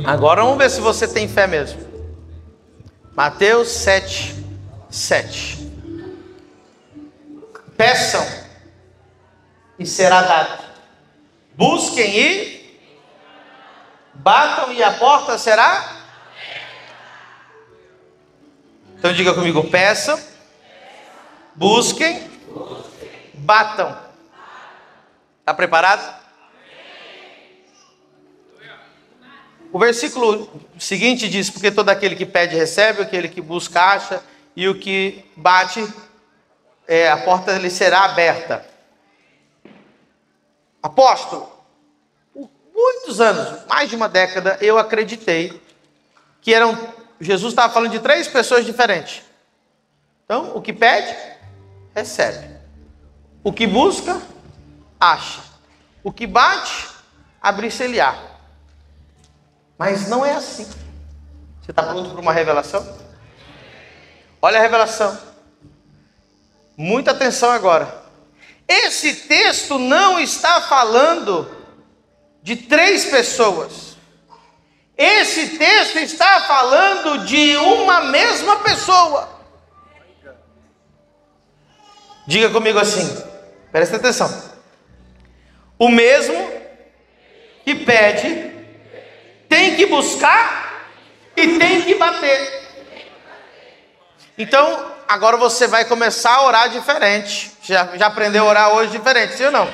Agora vamos ver se você tem fé mesmo. Mateus 7,7. Peçam e será dado. Busquem e batam e a porta será. Então diga comigo: peçam, busquem, batam. Está preparado? O versículo seguinte diz: porque todo aquele que pede recebe, aquele que busca acha, e o que bate, a porta lhe será aberta. Apóstolo, por muitos anos, mais de uma década, eu acreditei que Jesus estava falando de 3 pessoas diferentes. Então, o que pede, recebe. O que busca, acha. O que bate, abre-se-lhe-á. Mas não é assim. Você está pronto para uma revelação? Olha a revelação. Muita atenção agora. Esse texto não está falando de 3 pessoas. Esse texto está falando de uma mesma pessoa. Diga comigo assim, presta atenção. O mesmo que pede, tem que buscar e tem que bater. Então, agora você vai começar a orar diferente. Já aprendeu a orar hoje diferente, sim ou não?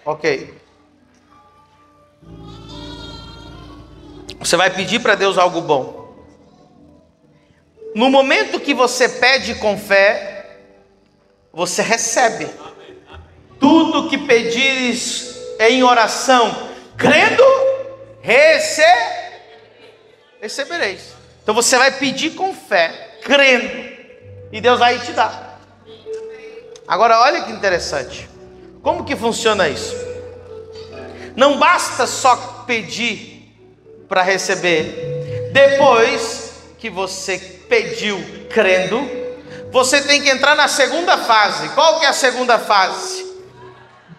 Ok. Você vai pedir para Deus algo bom. No momento que você pede com fé, você recebe. Tudo que pedires em oração, crendo, recebereis. Então você vai pedir com fé, crendo, e Deus vai te dar. Agora olha que interessante. Como que funciona isso? Não basta só pedir para receber. Depois que você pediu crendo, você tem que entrar na segunda fase. Qual que é a segunda fase?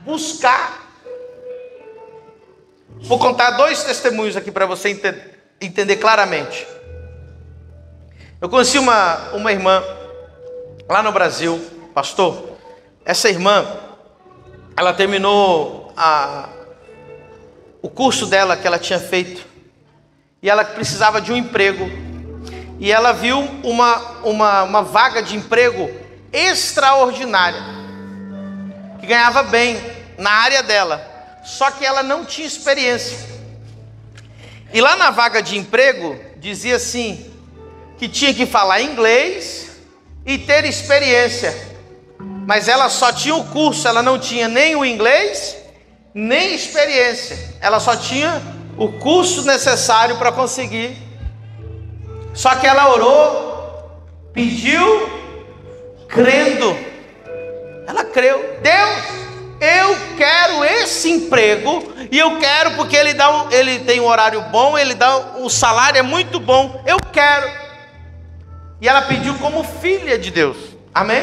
Buscar. Vou contar 2 testemunhos aqui para você entender claramente. Eu conheci uma irmã lá no Brasil, pastor. Essa irmã, ela terminou o curso dela que ela tinha feito, e ela precisava de um emprego, e ela viu uma vaga de emprego extraordinária, que ganhava bem na área dela, só que ela não tinha experiência. E lá na vaga de emprego dizia assim, que tinha que falar inglês e ter experiência, mas ela só tinha o curso, ela não tinha nem o inglês, nem experiência, ela só tinha o curso necessário para conseguir. Só que ela orou, pediu, crendo. Ela creu. Deus, eu quero esse emprego, e eu quero porque ele tem um horário bom, o salário é muito bom, eu quero. E ela pediu como filha de Deus. Amém?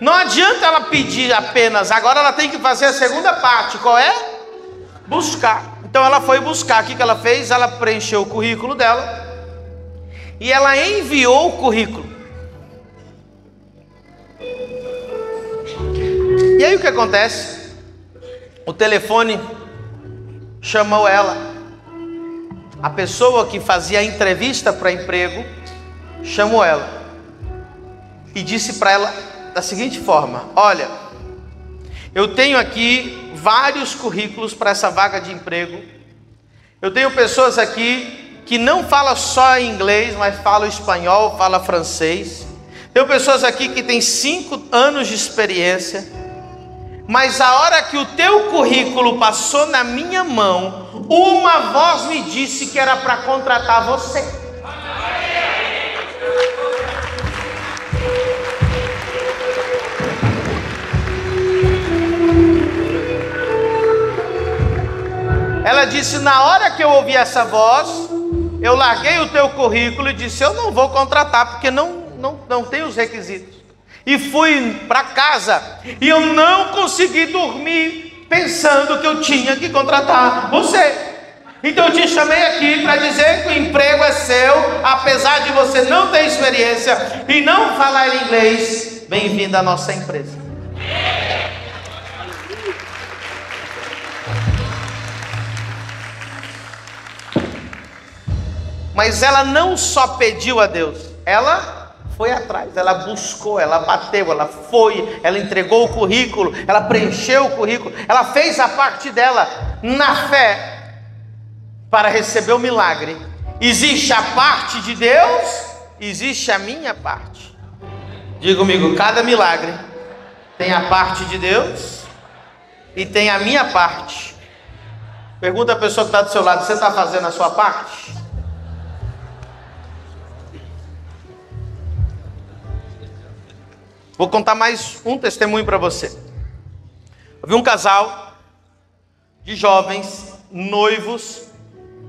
Não adianta ela pedir apenas, agora ela tem que fazer a segunda parte. Qual é? Buscar. Então ela foi buscar. O que ela fez? Ela preencheu o currículo dela e ela enviou o currículo. E aí o que acontece? O telefone chamou ela. A pessoa que fazia a entrevista para emprego chamou ela e disse para ela da seguinte forma: olha, eu tenho aqui vários currículos para essa vaga de emprego. Eu tenho pessoas aqui que não falam só inglês, mas falam espanhol, falam francês. Tenho pessoas aqui que têm 5 anos de experiência. Mas a hora que o teu currículo passou na minha mão, uma voz me disse que era para contratar você. Ela disse: na hora que eu ouvi essa voz, eu larguei o teu currículo e disse: eu não vou contratar porque não tenho os requisitos. E fui para casa e eu não consegui dormir pensando que eu tinha que contratar você. Então eu te chamei aqui para dizer que o emprego é seu, apesar de você não ter experiência e não falar inglês. Bem-vindo à nossa empresa. Mas ela não só pediu a Deus, ela foi atrás, ela buscou, ela bateu, ela foi, ela entregou o currículo, ela preencheu o currículo, ela fez a parte dela na fé para receber o milagre. Existe a parte de Deus, existe a minha parte. Diga comigo, cada milagre tem a parte de Deus e tem a minha parte. Pergunta a pessoa que está do seu lado: você está fazendo a sua parte? Vou contar mais um testemunho para você. Eu vi um casal de jovens, noivos,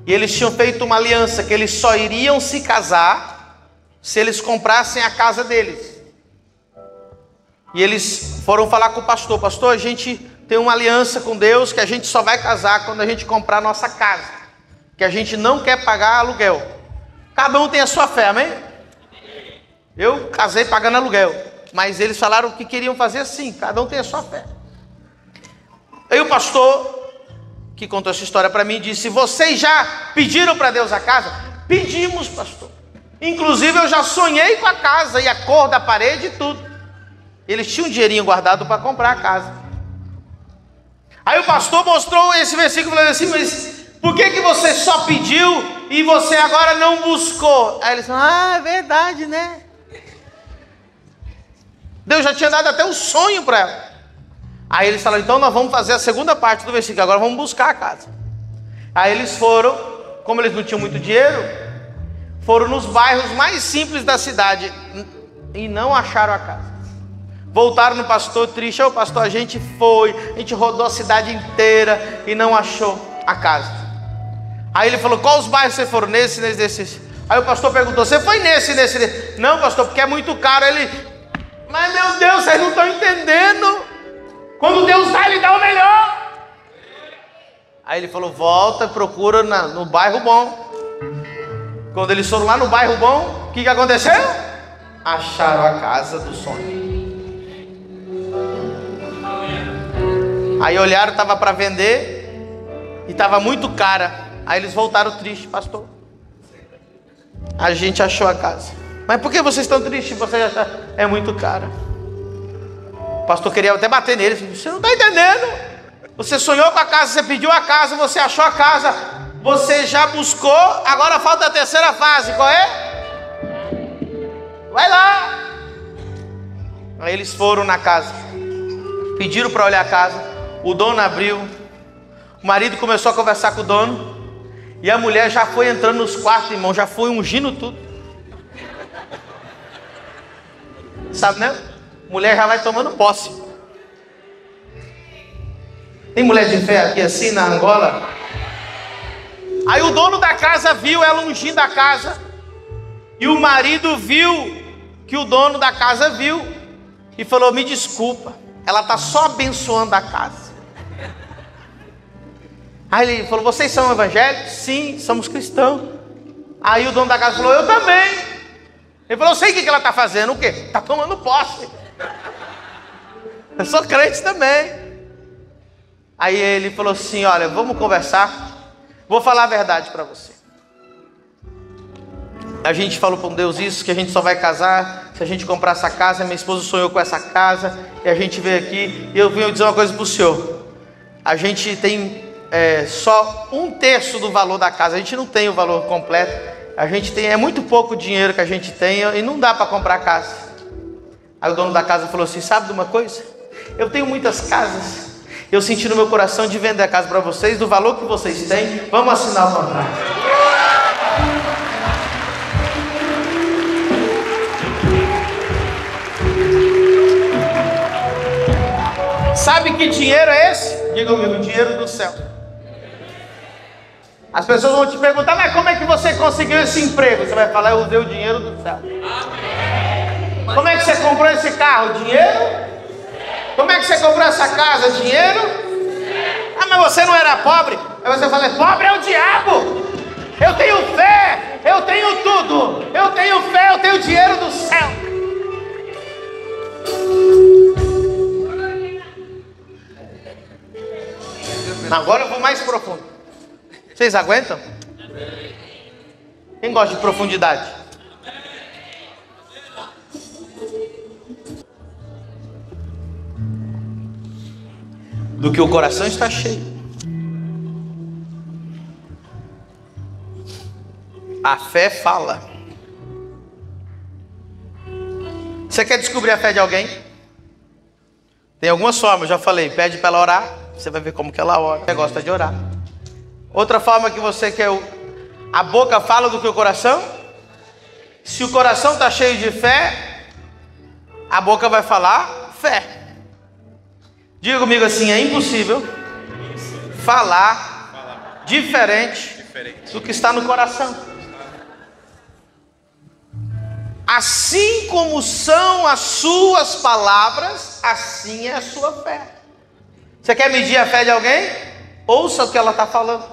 e eles tinham feito uma aliança que eles só iriam se casar se eles comprassem a casa deles. E eles foram falar com o pastor: pastor, a gente tem uma aliança com Deus que a gente só vai casar quando a gente comprar a nossa casa, que a gente não quer pagar aluguel. Cada um tem a sua fé, amém? Eu casei pagando aluguel, mas eles falaram que queriam fazer assim, cada um tem a sua fé. Aí o pastor, que contou essa história para mim, disse: vocês já pediram para Deus a casa? Pedimos, pastor. Inclusive eu já sonhei com a casa e a cor da parede e tudo. Eles tinham um dinheirinho guardado para comprar a casa. Aí o pastor mostrou esse versículo e falou assim: mas por que você só pediu e você agora não buscou? Aí eles falaram: é verdade, né? Deus já tinha dado até um sonho para ela. Aí eles falaram: então nós vamos fazer a segunda parte do versículo, agora vamos buscar a casa. Aí eles foram, como eles não tinham muito dinheiro, foram nos bairros mais simples da cidade e não acharam a casa. Voltaram no pastor triste: ô pastor, a gente rodou a cidade inteira e não achou a casa. Aí ele falou: qual os bairros você foram? Nesse. Aí o pastor perguntou: você foi nesse? Não, pastor, porque é muito caro. Ele: mas meu Deus, vocês não estão entendendo. Quando Deus dá, Ele dá o melhor. Aí ele falou: volta e procura no bairro bom. Quando eles foram lá no bairro bom, o que aconteceu? Acharam a casa do sonho. Aí olharam, estava para vender e estava muito cara. Aí eles voltaram tristes: pastor, a gente achou a casa. Mas por que vocês estão tristes? Você acha é muito cara. O pastor queria até bater neles: você não está entendendo. Você sonhou com a casa, você pediu a casa, você achou a casa, você já buscou, agora falta a terceira fase. Qual é? Vai lá. Aí eles foram na casa, pediram para olhar a casa. O dono abriu, o marido começou a conversar com o dono, e a mulher já foi entrando nos quartos, irmão, já foi ungindo tudo. Sabe, né? Mulher já vai tomando posse. Tem mulher de fé aqui assim na Angola? Aí o dono da casa viu ela ungindo a casa, e o marido viu que o dono da casa viu e falou: me desculpa, ela está só abençoando a casa. Aí ele falou: vocês são evangélicos? Sim, somos cristãos. Aí o dono da casa falou: eu também. Ele falou: eu sei o que ela está fazendo. O quê? Está tomando posse. Eu sou crente também. Aí ele falou assim: olha, vamos conversar. Vou falar a verdade para você. A gente falou com Deus isso, que a gente só vai casar se a gente comprar essa casa. Minha esposa sonhou com essa casa e a gente veio aqui. E eu vim dizer uma coisa para o senhor: a gente tem só 1/3 do valor da casa. A gente não tem o valor completo. A gente tem, é muito pouco dinheiro que a gente tem e não dá para comprar casa. Aí o dono da casa falou assim: sabe de uma coisa? Eu tenho muitas casas. Eu senti no meu coração de vender a casa para vocês, do valor que vocês têm. Vamos assinar o contrato. Sabe que dinheiro é esse? Diga comigo: dinheiro do céu. As pessoas vão te perguntar: mas como é que você conseguiu esse emprego? Você vai falar: eu usei o dinheiro do céu. Como é que você comprou esse carro? Dinheiro? Como é que você comprou essa casa? Dinheiro? Ah, mas você não era pobre? Aí você fala: pobre é o diabo. Eu tenho fé, eu tenho tudo. Eu tenho fé, eu tenho dinheiro do céu. Agora eu vou mais profundo. Vocês aguentam? Quem gosta de profundidade? Do que o coração está cheio, a fé fala. Você quer descobrir a fé de alguém? Tem algumas formas, eu já falei. Pede para ela orar, você vai ver como que ela ora. Você gosta de orar. Outra forma que você quer, a boca fala do que o coração. Se o coração está cheio de fé, a boca vai falar fé. Diga comigo assim: é impossível falar diferente do que está no coração. Assim como são as suas palavras, assim é a sua fé. Você quer medir a fé de alguém? Ouça o que ela está falando.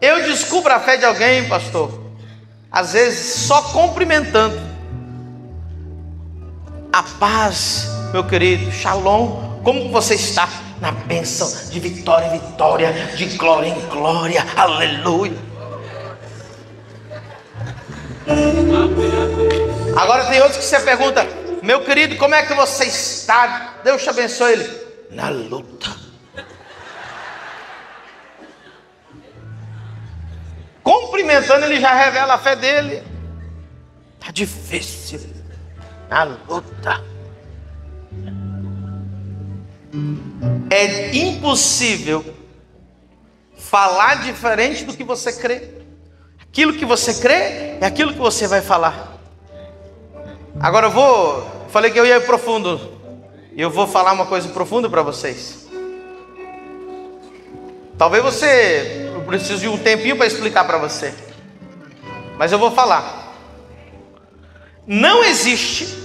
Eu descubro a fé de alguém, pastor, às vezes só cumprimentando. A paz, meu querido, shalom, como você está? Na bênção, de vitória em vitória, de glória em glória, aleluia. Agora tem outros que você pergunta: meu querido, como é que você está? Deus te abençoe. Ele: na luta. Cumprimentando, ele já revela a fé dele. Tá difícil. Na luta. É impossível falar diferente do que você crê. Aquilo que você crê é aquilo que você vai falar. Agora falei que eu ia ir profundo. E eu vou falar uma coisa profunda para vocês. Talvez eu precise de um tempinho para explicar para você. Mas eu vou falar. Não existe.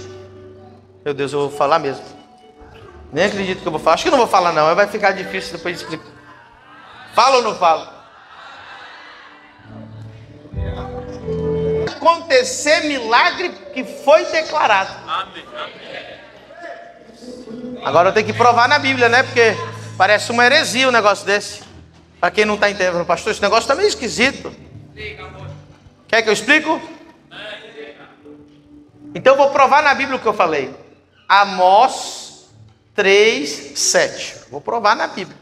Meu Deus, eu vou falar mesmo. Nem acredito que eu vou falar. Acho que não vou falar não. Vai ficar difícil depois de explicar. Falo ou não falo? Acontecer milagre que foi declarado. Agora eu tenho que provar na Bíblia, né? Porque parece uma heresia um negócio desse. Para quem não está entendendo, pastor, esse negócio está meio esquisito. Quer que eu explico? Então eu vou provar na Bíblia o que eu falei. Amós 3:7. Vou provar na Bíblia.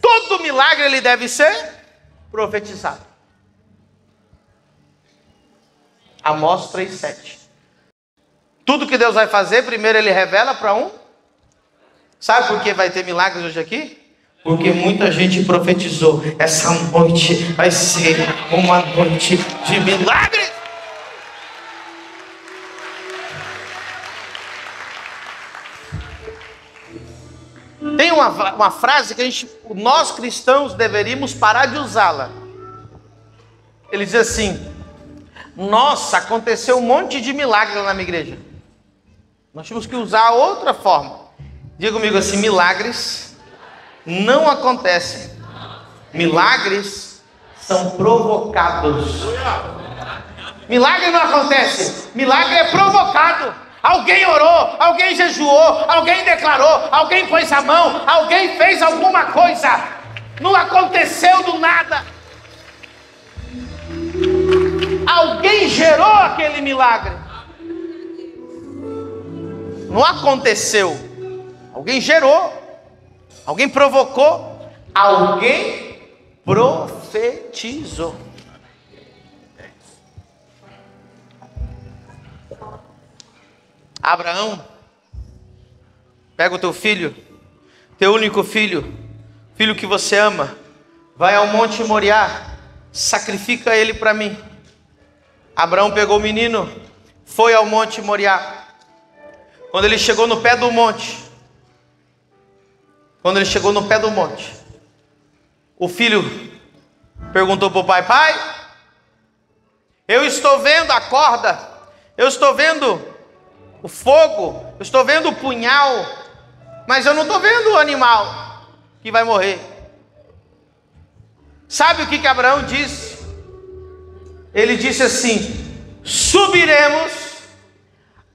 Todo milagre ele deve ser profetizado. Amós 3:7. Tudo que Deus vai fazer, primeiro ele revela para um. Sabe por que vai ter milagres hoje aqui? Porque muita gente profetizou. Essa noite vai ser uma noite de milagres. Tem uma frase que nós cristãos deveríamos parar de usá-la. Ele diz assim: nossa, aconteceu um monte de milagre lá na minha igreja. Nós temos que usar outra forma. Diga comigo assim: milagres não acontecem. Milagres são provocados. Milagre não acontece. Milagre é provocado. Alguém orou, alguém jejuou, alguém declarou, alguém pôs a mão, alguém fez alguma coisa. Não aconteceu do nada. Alguém gerou aquele milagre. Não aconteceu. Alguém gerou. Alguém provocou. Alguém profetizou. Abraão, pega o teu filho, teu único filho, filho que você ama, vai ao Monte Moriá, sacrifica ele para mim. Abraão pegou o menino, foi ao Monte Moriá. Quando ele chegou no pé do monte, o filho perguntou para o pai: pai, eu estou vendo a corda, eu estou vendo o fogo, eu estou vendo o punhal, mas eu não estou vendo o animal que vai morrer. Sabe o que Abraão disse? Ele disse assim: subiremos,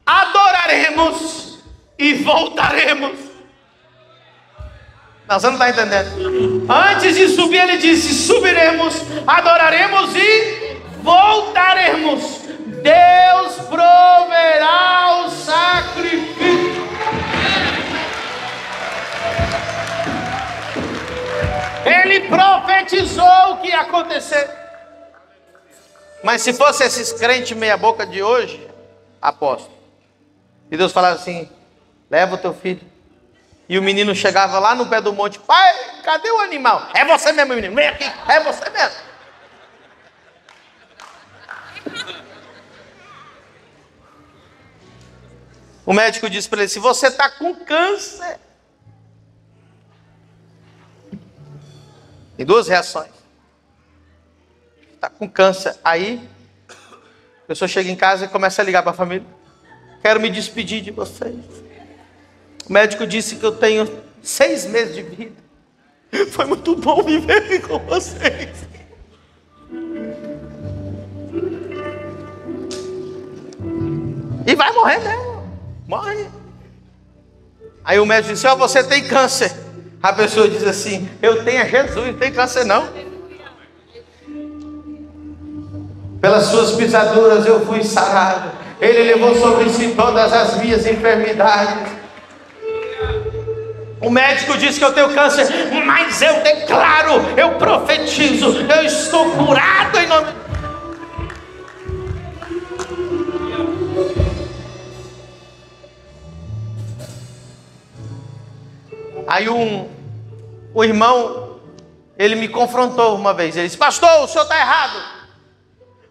adoraremos e voltaremos. Não, você não está entendendo. Antes de subir ele disse: subiremos, adoraremos e voltaremos. Deus proverá o sacrifício. Ele profetizou o que ia acontecer. Mas se fosse esses crentes meia boca de hoje, aposto, e Deus falava assim: leva o teu filho. E o menino chegava lá no pé do monte: pai, cadê o animal? É você mesmo, menino, vem aqui, é você mesmo. O médico disse para ele: se você está com câncer, tem duas reações. Está com câncer. Aí a pessoa chega em casa e começa a ligar para a família: quero me despedir de vocês. O médico disse que eu tenho 6 meses de vida. Foi muito bom viver com vocês. E vai morrer mesmo. Morre. Aí o médico disse: ó, você tem câncer. A pessoa diz assim: eu tenho Jesus, não tem câncer não. Pelas suas pisaduras eu fui sarado. Ele levou sobre si todas as minhas enfermidades. O médico disse que eu tenho câncer, mas eu declaro, eu profetizo, eu estou curado em nome. Aí o irmão, ele me confrontou uma vez. Ele disse: pastor, o senhor está errado.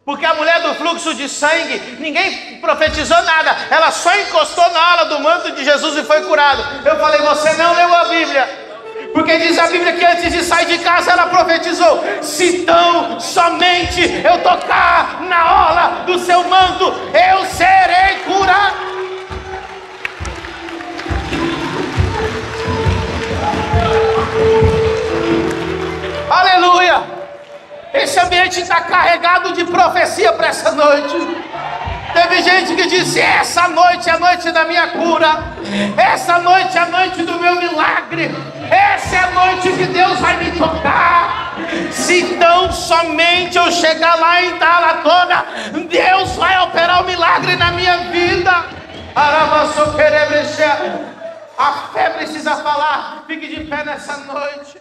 Porque a mulher do fluxo de sangue, ninguém profetizou nada. Ela só encostou na ala do manto de Jesus e foi curado. Eu falei: você não leu a Bíblia. Porque diz a Bíblia que antes de sair de casa ela profetizou: se tão somente eu tocar na orla do seu manto, eu serei curado. Aleluia! Esse ambiente está carregado de profecia para essa noite. Teve gente que disse: essa noite é a noite da minha cura, essa noite é a noite do meu milagre, essa é a noite que Deus vai me tocar. Se tão somente eu chegar lá em Talatona, Deus vai operar o milagre na minha vida. A fé precisa falar. Fique de pé nessa noite.